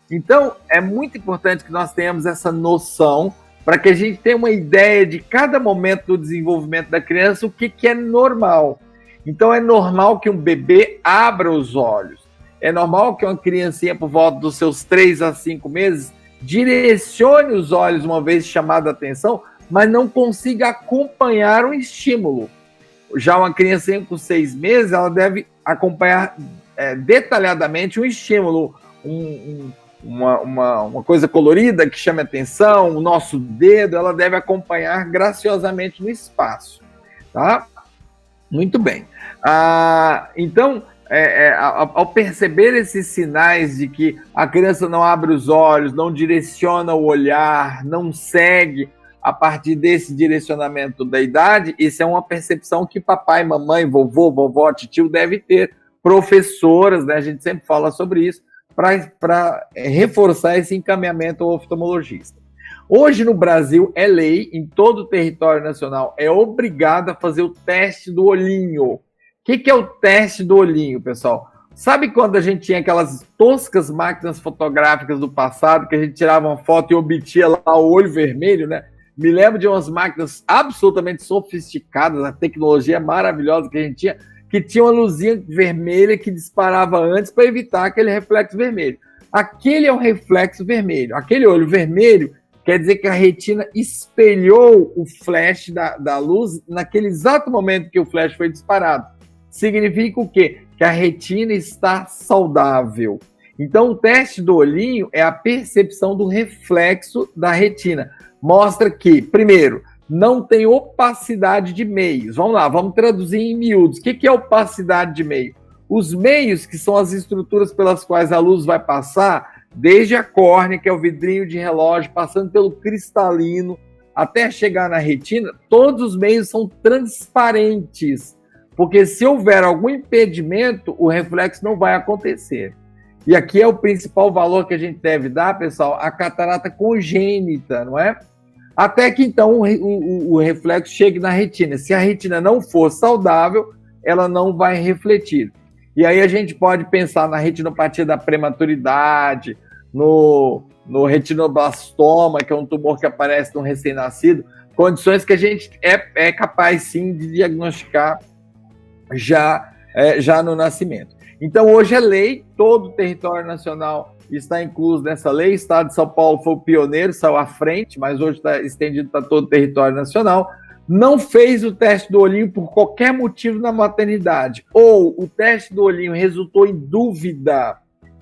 Então, é muito importante que nós tenhamos essa noção para que a gente tenha uma ideia de cada momento do desenvolvimento da criança, o que é normal. Então, é normal que um bebê abra os olhos. É normal que uma criancinha, por volta dos seus 3 a 5 meses, direcione os olhos uma vez chamada a atenção, mas não consiga acompanhar um estímulo. Já uma criancinha com 6 meses, ela deve acompanhar detalhadamente um estímulo, uma coisa colorida que chame atenção, o nosso dedo, ela deve acompanhar graciosamente no espaço, tá? Muito bem. Então, ao perceber esses sinais de que a criança não abre os olhos, não direciona o olhar, não segue a partir desse direcionamento da idade, isso é uma percepção que papai, mamãe, vovô, vovó, tio deve ter, professoras, né? A gente sempre fala sobre isso, para reforçar esse encaminhamento ao oftalmologista. Hoje no Brasil é lei, em todo o território nacional, é obrigado a fazer o teste do olhinho. O que é o teste do olhinho, pessoal? Sabe quando a gente tinha aquelas toscas máquinas fotográficas do passado, que a gente tirava uma foto e obtia lá o olho vermelho, né? Me lembro de umas máquinas absolutamente sofisticadas, a tecnologia maravilhosa que a gente tinha, que tinha uma luzinha vermelha que disparava antes para evitar aquele reflexo vermelho. Aquele é o reflexo vermelho. Aquele olho vermelho quer dizer que a retina espelhou o flash da luz naquele exato momento que o flash foi disparado. Significa o quê? Que a retina está saudável. Então, o teste do olhinho é a percepção do reflexo da retina. Mostra que, primeiro, não tem opacidade de meios. Vamos lá, vamos traduzir em miúdos. O que é opacidade de meio? Os meios, que são as estruturas pelas quais a luz vai passar, desde a córnea, que é o vidrinho de relógio, passando pelo cristalino, até chegar na retina, todos os meios são transparentes, porque se houver algum impedimento, o reflexo não vai acontecer. E aqui é o principal valor que a gente deve dar, pessoal, a catarata congênita, não é? Até que então o reflexo chegue na retina. Se a retina não for saudável, ela não vai refletir. E aí a gente pode pensar na retinopatia da prematuridade, no retinoblastoma, que é um tumor que aparece no recém-nascido, condições que a gente é capaz sim de diagnosticar já no nascimento. Então hoje é lei, todo o território nacional está incluso nessa lei. O Estado de São Paulo foi o pioneiro, saiu à frente, mas hoje está estendido para todo o território nacional. Não fez o teste do olhinho por qualquer motivo na maternidade, ou o teste do olhinho resultou em dúvida,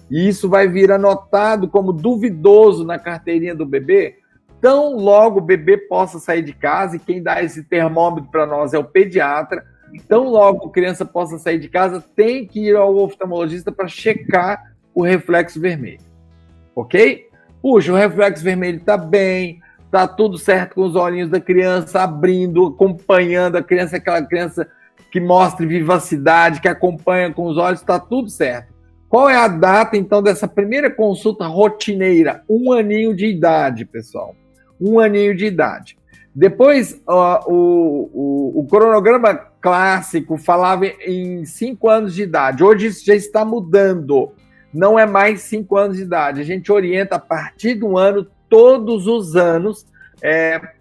e isso vai vir anotado como duvidoso na carteirinha do bebê, tão logo o bebê possa sair de casa, e quem dá esse termômetro para nós é o pediatra, tão logo a criança possa sair de casa, tem que ir ao oftalmologista para checar o reflexo vermelho, ok? Puxa, o reflexo vermelho está bem, está tudo certo com os olhinhos da criança, abrindo, acompanhando a criança, aquela criança que mostra vivacidade, que acompanha com os olhos, está tudo certo. Qual é a data, então, dessa primeira consulta rotineira? 1 aninho de idade, pessoal. 1 aninho de idade. Depois, o cronograma clássico falava em 5 anos de idade. Hoje isso já está mudando. Não é mais 5 anos de idade. A gente orienta a partir do ano, todos os anos,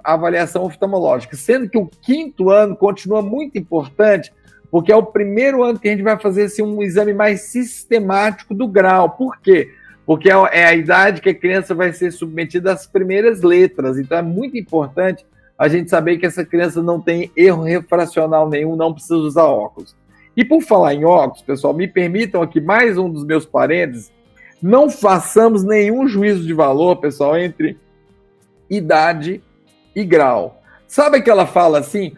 a avaliação oftalmológica. Sendo que o 5º ano continua muito importante, porque é o primeiro ano que a gente vai fazer assim, um exame mais sistemático do grau. Por quê? Porque é a idade que a criança vai ser submetida às primeiras letras. Então é muito importante a gente saber que essa criança não tem erro refracional nenhum, não precisa usar óculos. E por falar em óculos, pessoal, me permitam aqui mais um dos meus parênteses, não façamos nenhum juízo de valor, pessoal, entre idade e grau. Sabe que ela fala assim,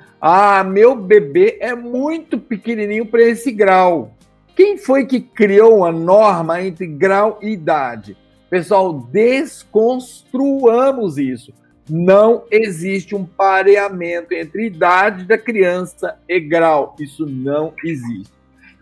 meu bebê é muito pequenininho para esse grau. Quem foi que criou a norma entre grau e idade? Pessoal, desconstruamos isso. Não existe um pareamento entre idade da criança e grau. Isso não existe.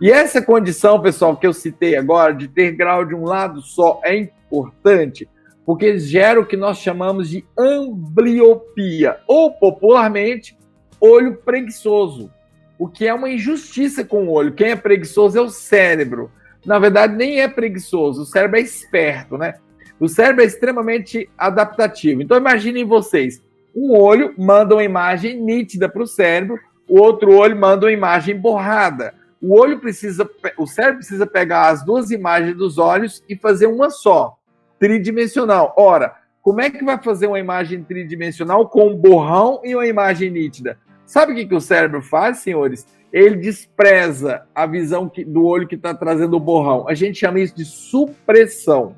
E essa condição, pessoal, que eu citei agora, de ter grau de um lado só, é importante, porque gera o que nós chamamos de ambliopia, ou popularmente, olho preguiçoso, o que é uma injustiça com o olho. Quem é preguiçoso é o cérebro. Na verdade, nem é preguiçoso, o cérebro é esperto, né? O cérebro é extremamente adaptativo. Então, imaginem vocês, um olho manda uma imagem nítida para o cérebro, o outro olho manda uma imagem borrada. O cérebro precisa pegar as duas imagens dos olhos e fazer uma só, tridimensional. Ora, como é que vai fazer uma imagem tridimensional com um borrão e uma imagem nítida? Sabe o que o cérebro faz, senhores? Ele despreza a visão do olho que está trazendo o borrão. A gente chama isso de supressão.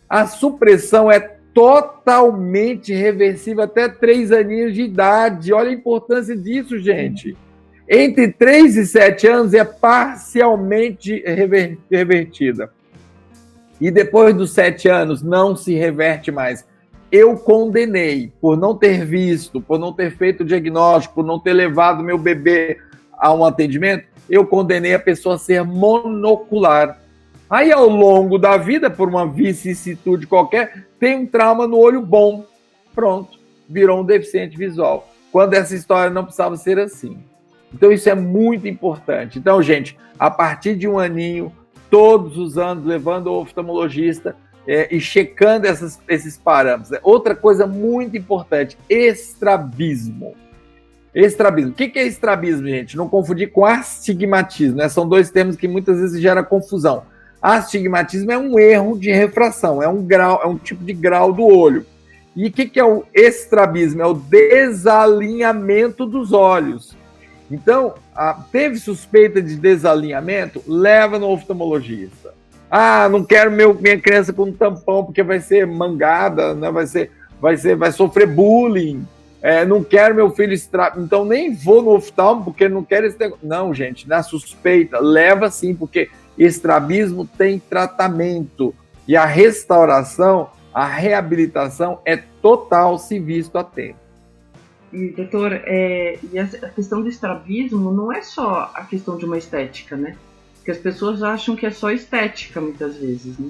A supressão é totalmente reversível até 3 aninhos de idade. Olha a importância disso, gente. Entre 3 e 7 anos é parcialmente revertida. E depois dos 7 anos não se reverte mais. Eu condenei por não ter visto, por não ter feito o diagnóstico, por não ter levado meu bebê a um atendimento, eu condenei a pessoa a ser monocular. Aí, ao longo da vida, por uma vicissitude qualquer, tem um trauma no olho bom. Pronto, virou um deficiente visual. Quando essa história não precisava ser assim. Então, isso é muito importante. Então, gente, a partir de 1 aninho, todos os anos, levando o oftalmologista e checando esses parâmetros. Outra coisa muito importante, estrabismo. Estrabismo. O que é estrabismo, gente? Não confundir com astigmatismo, né? São 2 termos que muitas vezes geram confusão. Astigmatismo é um erro de refração, é um grau, é um tipo de grau do olho. E o que é o estrabismo? É o desalinhamento dos olhos. Então, teve suspeita de desalinhamento, leva no oftalmologista. Não quero minha criança com um tampão porque vai ser mangada, né? vai sofrer bullying. não quero meu filho estrábico, então nem vou no oftalmo porque não quero esse negócio. Não, gente, na suspeita, leva sim, porque estrabismo tem tratamento. E a restauração, a reabilitação é total se visto a tempo. E, doutor, e a questão do estrabismo não é só a questão de uma estética, né? Porque as pessoas acham que é só estética muitas vezes, né?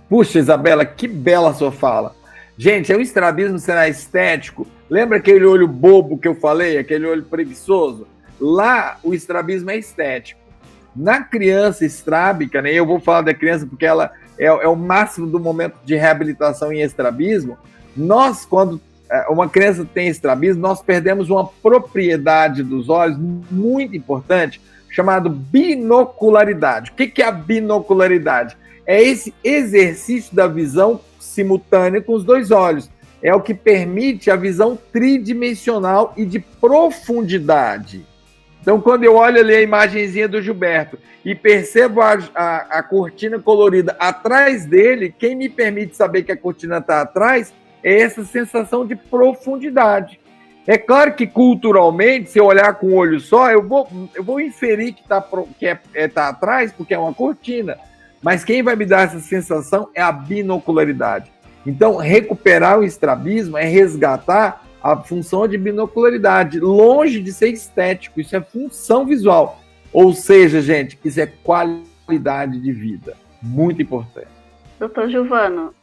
Puxa, Isabela, que bela sua fala. Gente, o estrabismo será estético. Lembra aquele olho bobo que eu falei, aquele olho preguiçoso? Lá, o estrabismo é estético. Na criança estrábica, né, eu vou falar da criança porque ela é o máximo do momento de reabilitação em estrabismo. Nós, quando uma criança tem estrabismo, nós perdemos uma propriedade dos olhos muito importante, chamada binocularidade. O que é a binocularidade? É esse exercício da visão simultânea com os dois olhos. É o que permite a visão tridimensional e de profundidade. Então, quando eu olho ali a imagenzinha do Gilberto e percebo a cortina colorida atrás dele, quem me permite saber que a cortina está atrás é essa sensação de profundidade. É claro que culturalmente, se eu olhar com o olho só, eu vou inferir que tá atrás porque é uma cortina. Mas quem vai me dar essa sensação é a binocularidade. Então, recuperar o estrabismo é resgatar a função de binocularidade, longe de ser estético, isso é função visual. Ou seja, gente, isso é qualidade de vida, muito importante. Doutor Giovano,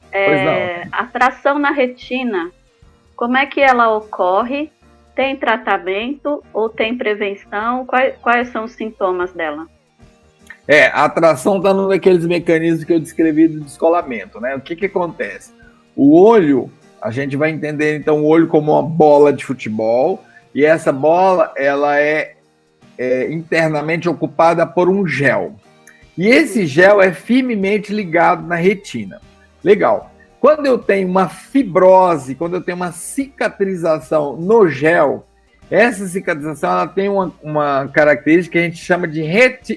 a tração na retina, como é que ela ocorre? Tem tratamento ou tem prevenção? Quais são os sintomas dela? A atração está num daqueles mecanismos que eu descrevi do descolamento, né? O que acontece? O olho, a gente vai entender então o olho como uma bola de futebol, e essa bola ela é internamente ocupada por um gel. E esse gel é firmemente ligado na retina. Legal. Quando eu tenho uma fibrose, quando eu tenho uma cicatrização no gel, essa cicatrização ela tem uma característica que a gente chama de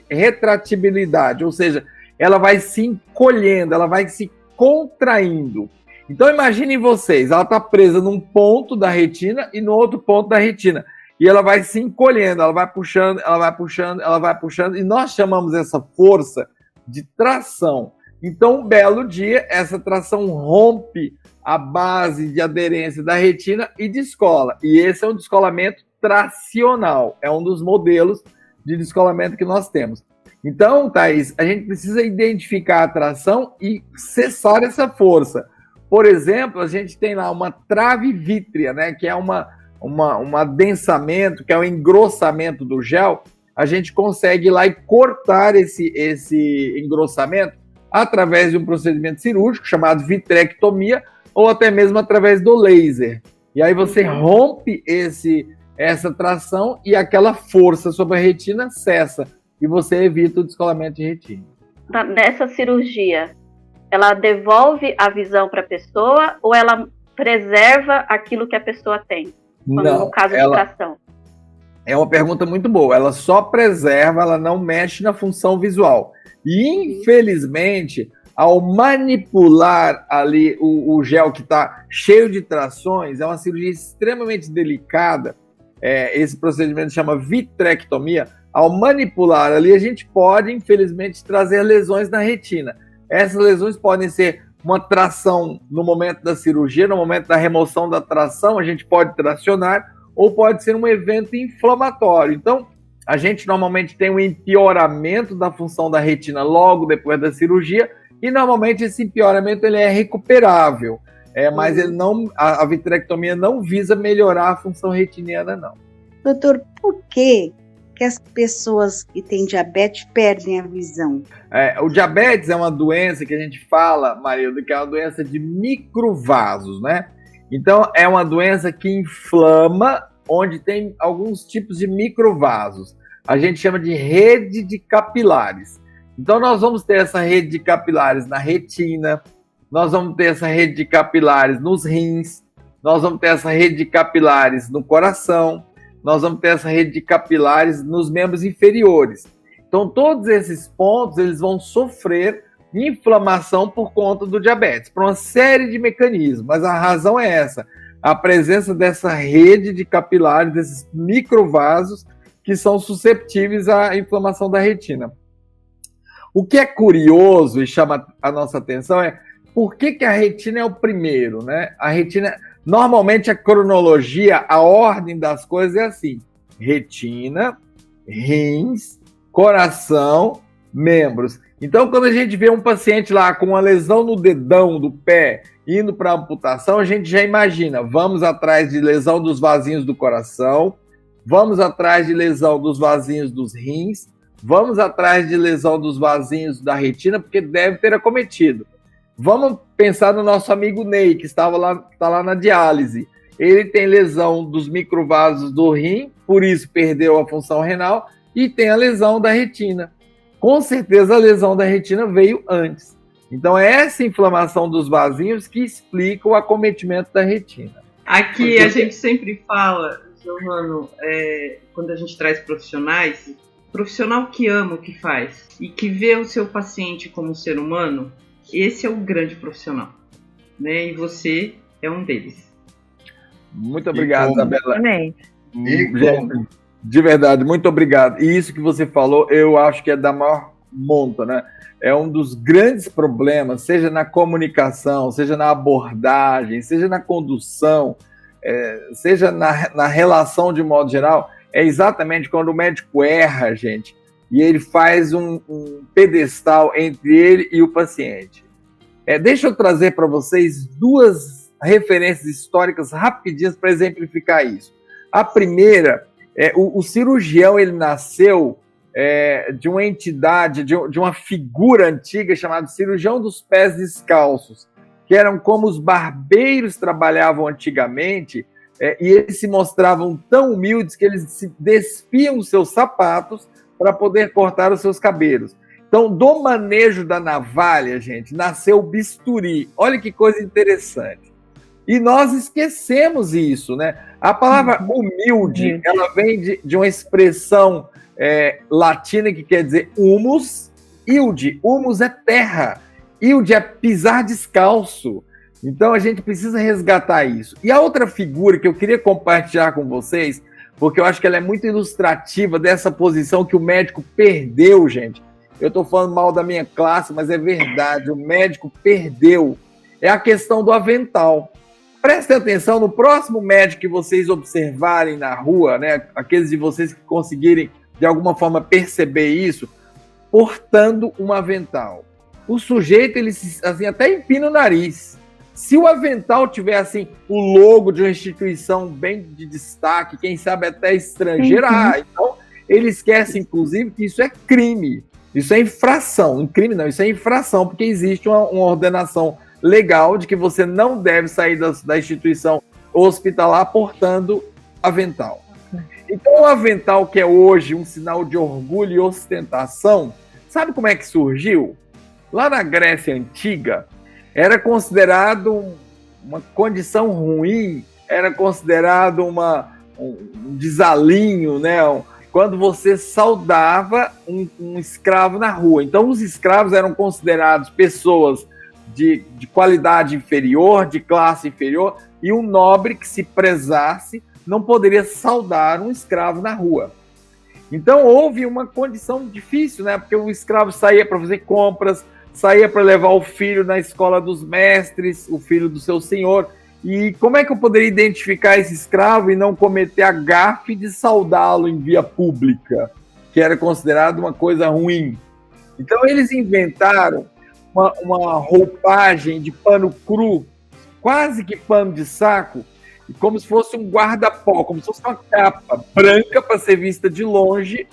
retratibilidade, ou seja, ela vai se encolhendo, ela vai se contraindo. Então imaginem vocês, ela está presa num ponto da retina e no outro ponto da retina. E ela vai se encolhendo, ela vai puxando, ela vai puxando, ela vai puxando, e nós chamamos essa força de tração. Então, um belo dia, essa tração rompe a base de aderência da retina e descola. E esse é um descolamento tracional, é um dos modelos de descolamento que nós temos. Então, Thaís, a gente precisa identificar a tração e cessar essa força. Por exemplo, a gente tem lá uma trave vítrea, né, que é um adensamento, que é um engrossamento do gel. A gente consegue ir lá e cortar esse engrossamento através de um procedimento cirúrgico chamado vitrectomia, ou até mesmo através do laser. E aí você rompe essa tração e aquela força sobre a retina cessa. E você evita o descolamento de retina. Nessa cirurgia, ela devolve a visão para a pessoa ou ela preserva aquilo que a pessoa tem? Não, no caso de tração. É uma pergunta muito boa. Ela só preserva, ela não mexe na função visual. E, infelizmente, ao manipular ali o gel que está cheio de trações, é uma cirurgia extremamente delicada. Esse procedimento chama vitrectomia. Ao manipular ali, a gente pode, infelizmente, trazer lesões na retina. Essas lesões podem ser uma tração no momento da cirurgia, no momento da remoção da tração, a gente pode tracionar, ou pode ser um evento inflamatório. Então, a gente normalmente tem um empeoramento da função da retina logo depois da cirurgia, e normalmente esse empeoramento ele é recuperável, mas ele não, a vitrectomia não visa melhorar a função retiniana, não. Doutor, por que as pessoas que têm diabetes perdem a visão? O diabetes é uma doença que a gente fala, Marilda, que é uma doença de microvasos, né? Então, é uma doença que inflama onde tem alguns tipos de microvasos. A gente chama de rede de capilares. Então, nós vamos ter essa rede de capilares na retina, nós vamos ter essa rede de capilares nos rins, nós vamos ter essa rede de capilares no coração, nós vamos ter essa rede de capilares nos membros inferiores. Então, todos esses pontos, eles vão sofrer inflamação por conta do diabetes, por uma série de mecanismos, mas a razão é essa. a presença dessa rede de capilares, desses microvasos que são susceptíveis à inflamação da retina. O que é curioso e chama a nossa atenção é por que a retina é o primeiro, né? A retina, normalmente a cronologia, a ordem das coisas é assim: retina, rins, coração, membros. Então, quando a gente vê um paciente lá com uma lesão no dedão do pé indo para amputação, a gente já imagina, vamos atrás de lesão dos vasinhos do coração, vamos atrás de lesão dos vasinhos dos rins, vamos atrás de lesão dos vasinhos da retina, porque deve ter acometido. Vamos pensar no nosso amigo Ney, que está lá na diálise. Ele tem lesão dos microvasos do rim, por isso perdeu a função renal, e tem a lesão da retina. Com certeza a lesão da retina veio antes. Então é essa inflamação dos vasinhos que explica o acometimento da retina. Aqui a gente sempre fala, Giovano, quando a gente traz profissionais, profissional que ama o que faz e que vê o seu paciente como ser humano, esse é o grande profissional, né? E você é um deles. Muito obrigado, Isabela. Amém. Gente, de verdade, muito obrigado. E isso que você falou, eu acho que é da maior monta, né? É um dos grandes problemas, seja na comunicação, seja na abordagem, seja na condução, seja na relação de modo geral, é exatamente quando o médico erra, gente, e ele faz um pedestal entre ele e o paciente. Deixa eu trazer para vocês duas referências históricas rapidinhas para exemplificar isso. A primeira, o cirurgião, ele nasceu de uma entidade, de uma figura antiga chamada cirurgião dos pés descalços, que eram como os barbeiros trabalhavam antigamente, e eles se mostravam tão humildes que eles se despiam os seus sapatos para poder cortar os seus cabelos. Então, do manejo da navalha, gente, nasceu o bisturi. Olha que coisa interessante. E nós esquecemos isso, né? A palavra humilde, ela vem de uma expressão latina que quer dizer humus, ilde. Humus é terra, ilde é pisar descalço. Então a gente precisa resgatar isso. E a outra figura que eu queria compartilhar com vocês, porque eu acho que ela é muito ilustrativa dessa posição que o médico perdeu, gente. Eu estou falando mal da minha classe, mas é verdade, o médico perdeu. É a questão do avental. Prestem atenção, no próximo médico que vocês observarem na rua, né, aqueles de vocês que conseguirem de alguma forma perceber isso, portando um avental. O sujeito, ele assim, até empina o nariz. Se o avental tiver assim, o logo de uma instituição bem de destaque, quem sabe até estrangeira, então ele esquece, inclusive, que isso é crime. Isso é infração. Crime não, isso é infração, porque existe uma ordenação legal de que você não deve sair da instituição hospitalar portando avental. Então, o avental, que é hoje um sinal de orgulho e ostentação, sabe como é que surgiu? Lá na Grécia Antiga, era considerado uma condição ruim, era considerado um desalinho, né? Quando você saudava um escravo na rua. Então, os escravos eram considerados pessoas de qualidade inferior, de classe inferior, e um nobre que se prezasse não poderia saudar um escravo na rua. Então houve uma condição difícil, né? Porque o escravo saía para fazer compras, saía para levar o filho na escola dos mestres, o filho do seu senhor. E como é que eu poderia identificar esse escravo e não cometer a gafe de saudá-lo em via pública, que era considerado uma coisa ruim? Então eles inventaram uma roupagem de pano cru, quase que pano de saco, como se fosse um guarda-pó, como se fosse uma capa branca para ser vista de longe,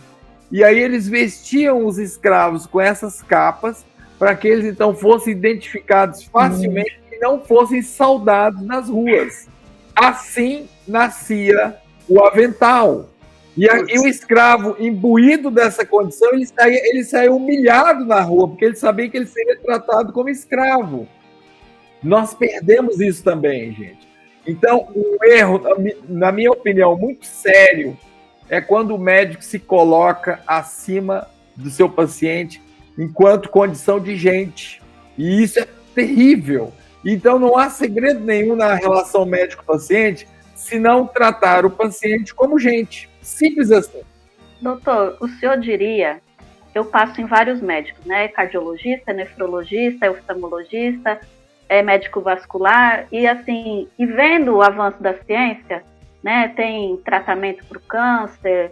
e aí eles vestiam os escravos com essas capas para que eles então fossem identificados facilmente e não fossem saudados nas ruas. Assim nascia o avental. E o escravo, imbuído dessa condição, ele saía humilhado na rua, porque ele sabia que ele seria tratado como escravo. Nós perdemos isso também, gente. Então, um erro, na minha opinião, muito sério, é quando o médico se coloca acima do seu paciente enquanto condição de gente. E isso é terrível. Então não há segredo nenhum na relação médico-paciente se não tratar o paciente como gente. Simples assim. Doutor, o senhor diria, eu passo em vários médicos, né? Cardiologista, nefrologista, oftalmologista, médico vascular, e assim, e vendo o avanço da ciência, né? Tem tratamento para o câncer,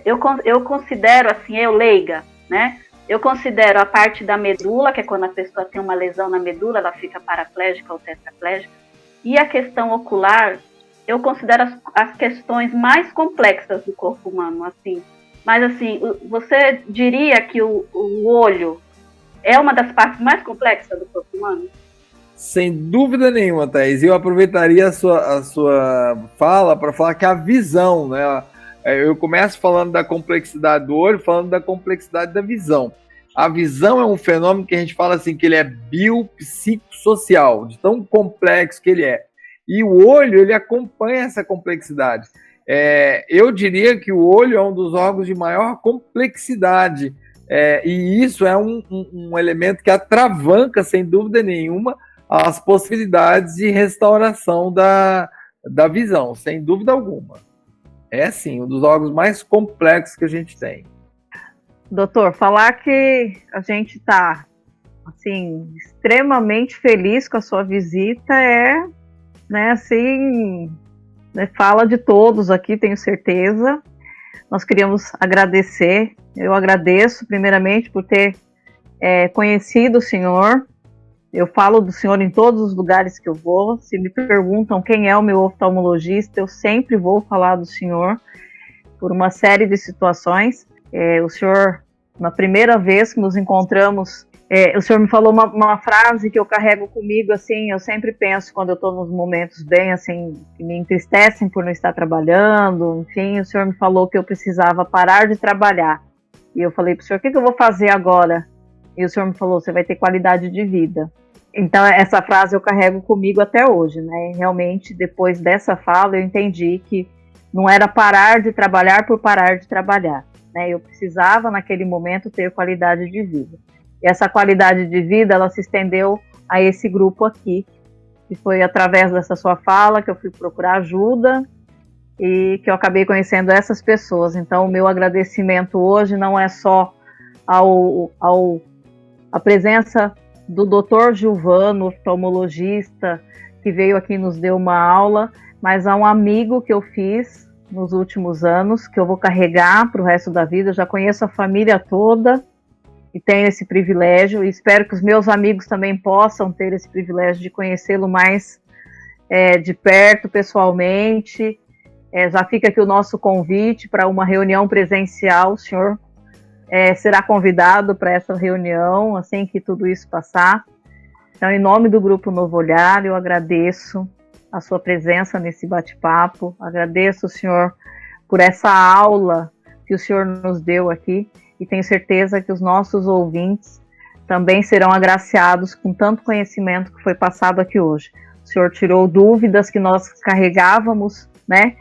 eu considero assim, eu leiga, né? Eu considero a parte da medula, que é quando a pessoa tem uma lesão na medula, ela fica paraplégica ou tetraplégica, e a questão ocular, eu considero as questões mais complexas do corpo humano, assim. Mas assim, você diria que o olho é uma das partes mais complexas do corpo humano? Sem dúvida nenhuma, Thaís. Eu aproveitaria a sua fala para falar que a visão, né? Eu começo falando da complexidade do olho, falando da complexidade da visão. A visão é um fenômeno que a gente fala assim, que ele é biopsicossocial, de tão complexo que ele é. E o olho, ele acompanha essa complexidade. Eu diria que o olho é um dos órgãos de maior complexidade, e isso é um elemento que atravanca, sem dúvida nenhuma, as possibilidades de restauração da visão, sem dúvida alguma. É, sim, um dos órgãos mais complexos que a gente tem. Doutor, falar que a gente está assim, extremamente feliz com a sua visita né, assim, fala de todos aqui, tenho certeza. Nós queríamos agradecer, eu agradeço primeiramente por ter conhecido o senhor. Eu falo do senhor em todos os lugares que eu vou. Se me perguntam quem é o meu oftalmologista, eu sempre vou falar do senhor, por uma série de situações. O senhor, na primeira vez que nos encontramos, o senhor me falou uma frase que eu carrego comigo, assim, eu sempre penso quando eu estou nos momentos bem, assim, que me entristecem por não estar trabalhando, enfim, o senhor me falou que eu precisava parar de trabalhar. E eu falei para o senhor, o que eu vou fazer agora? E o senhor me falou, você vai ter qualidade de vida. Então, essa frase eu carrego comigo até hoje, né? Realmente, depois dessa fala, eu entendi que não era parar de trabalhar por parar de trabalhar, né? Eu precisava, naquele momento, ter qualidade de vida. E essa qualidade de vida, ela se estendeu a esse grupo aqui, que foi através dessa sua fala que eu fui procurar ajuda e que eu acabei conhecendo essas pessoas. Então, o meu agradecimento hoje não é só a presença do Dr. Gilvano, oftalmologista, que veio aqui e nos deu uma aula, mas a um amigo que eu fiz nos últimos anos, que eu vou carregar para o resto da vida. Eu já conheço a família toda e tenho esse privilégio, e espero que os meus amigos também possam ter esse privilégio de conhecê-lo mais de perto, pessoalmente. Já fica aqui o nosso convite para uma reunião presencial. O senhor será convidado para essa reunião assim que tudo isso passar. Então, em nome do Grupo Novo Olhar, eu agradeço a sua presença nesse bate-papo, agradeço o senhor por essa aula que o senhor nos deu aqui, e tenho certeza que os nossos ouvintes também serão agraciados com tanto conhecimento que foi passado aqui hoje. O senhor tirou dúvidas que nós carregávamos, né?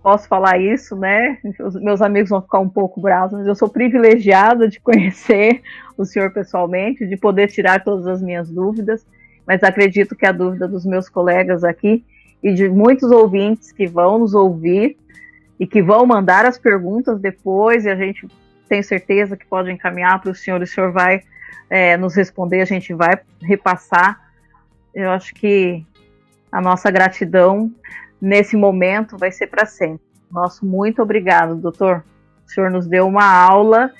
Posso falar isso, né? Os meus amigos vão ficar um pouco bravos, mas eu sou privilegiada de conhecer o senhor pessoalmente, de poder tirar todas as minhas dúvidas, mas acredito que a dúvida dos meus colegas aqui e de muitos ouvintes que vão nos ouvir e que vão mandar as perguntas depois, e a gente tem certeza que pode encaminhar para o senhor vai nos responder, a gente vai repassar. Eu acho que a nossa gratidão nesse momento vai ser para sempre. Nosso muito obrigado, doutor. O senhor nos deu uma aula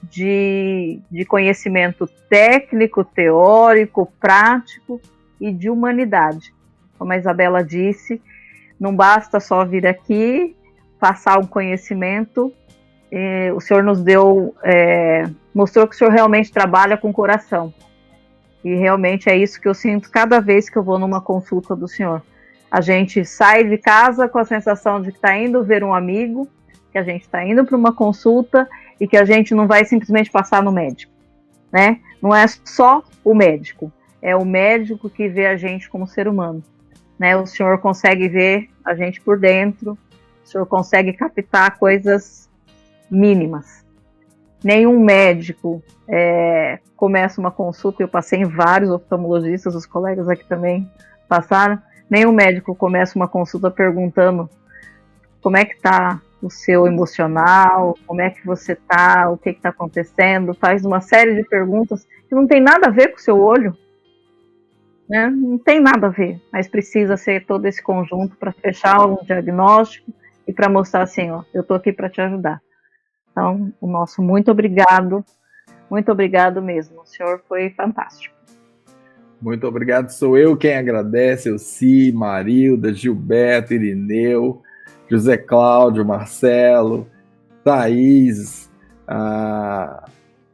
de conhecimento técnico, teórico, prático e de humanidade. Como a Isabela disse, não basta só vir aqui, passar um conhecimento. O senhor nos deu, mostrou que o senhor realmente trabalha com o coração. E realmente é isso que eu sinto cada vez que eu vou numa consulta do senhor. A gente sai de casa com a sensação de que está indo ver um amigo, que a gente está indo para uma consulta e que a gente não vai simplesmente passar no médico, né? Não é só o médico, é o médico que vê a gente como ser humano, né? O senhor consegue ver a gente por dentro, o senhor consegue captar coisas mínimas. nenhum médico começa uma consulta, eu passei em vários oftalmologistas, os colegas aqui também passaram, nenhum médico começa uma consulta perguntando como é que está o seu emocional, como é que você está, o que está acontecendo, faz uma série de perguntas que não tem nada a ver com o seu olho, né? Não tem nada a ver, mas precisa ser todo esse conjunto para fechar um diagnóstico e para mostrar assim, ó, eu estou aqui para te ajudar. Então, o nosso muito obrigado mesmo, o senhor foi fantástico. Muito obrigado, sou eu quem agradece, Elci, Marilda, Gilberto, Irineu, José Cláudio, Marcelo, Thaís,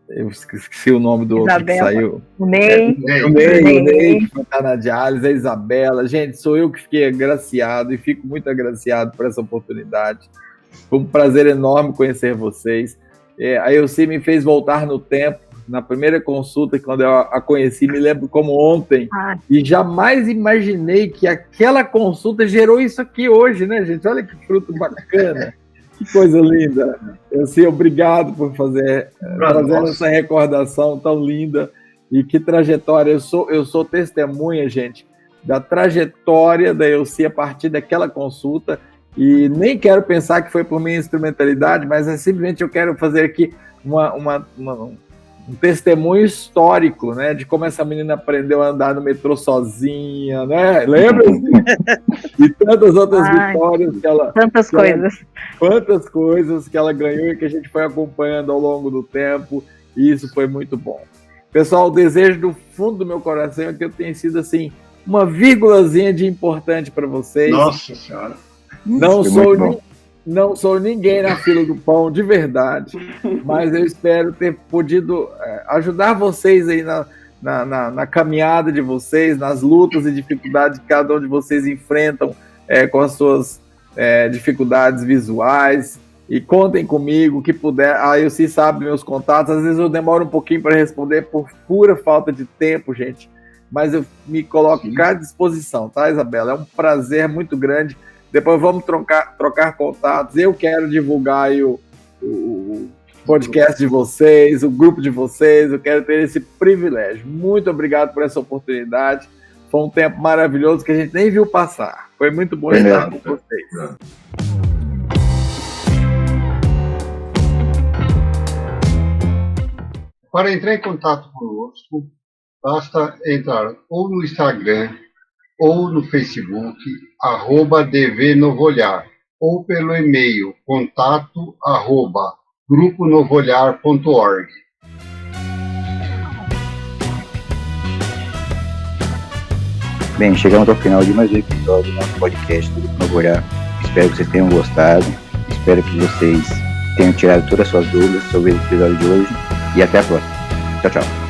eu esqueci o nome do Isabela, outro que saiu. O Ney, que está na diálise, a Isabela. Gente, sou eu que fiquei agraciado e fico muito agraciado por essa oportunidade. Foi um prazer enorme conhecer vocês. A Elci me fez voltar no tempo, na primeira consulta, quando eu a conheci, me lembro como ontem, e jamais imaginei que aquela consulta gerou isso aqui hoje, né, gente? Olha que fruto bacana, que coisa linda. Elci, obrigado por trazer essa recordação tão linda, e que trajetória. Eu sou testemunha, gente, da trajetória da Elci a partir daquela consulta, e nem quero pensar que foi por minha instrumentalidade, mas simplesmente eu quero fazer aqui um testemunho histórico, né, de como essa menina aprendeu a andar no metrô sozinha, né, lembra? E tantas outras vitórias que ela... Quantas coisas que ela ganhou e que a gente foi acompanhando ao longo do tempo, e isso foi muito bom. Pessoal, o desejo do fundo do meu coração é que eu tenha sido, assim, uma vírgulazinha de importante para vocês. Nossa Senhora! Não sou ninguém na fila do pão, de verdade, mas eu espero ter podido ajudar vocês aí na caminhada de vocês, nas lutas e dificuldades que cada um de vocês enfrentam com as suas dificuldades visuais, e contem comigo, que puder. A Elci sabe meus contatos, às vezes eu demoro um pouquinho para responder por pura falta de tempo, gente, mas eu me coloco à disposição, tá, Isabela? É um prazer muito grande. Depois vamos trocar contatos. Eu quero divulgar aí o podcast de vocês, o grupo de vocês. Eu quero ter esse privilégio. Muito obrigado por essa oportunidade. Foi um tempo maravilhoso que a gente nem viu passar. Foi muito bom estar com vocês. Para entrar em contato conosco, basta entrar ou no Instagram ou no Facebook, @dvnovoolhar, ou pelo e-mail, contato@gruponovoolhar.org. Bem, chegamos ao final de mais um episódio do nosso podcast do Grupo Novo Olhar. Espero que vocês tenham gostado, espero que vocês tenham tirado todas as suas dúvidas sobre o episódio de hoje, e até a próxima. Tchau, tchau.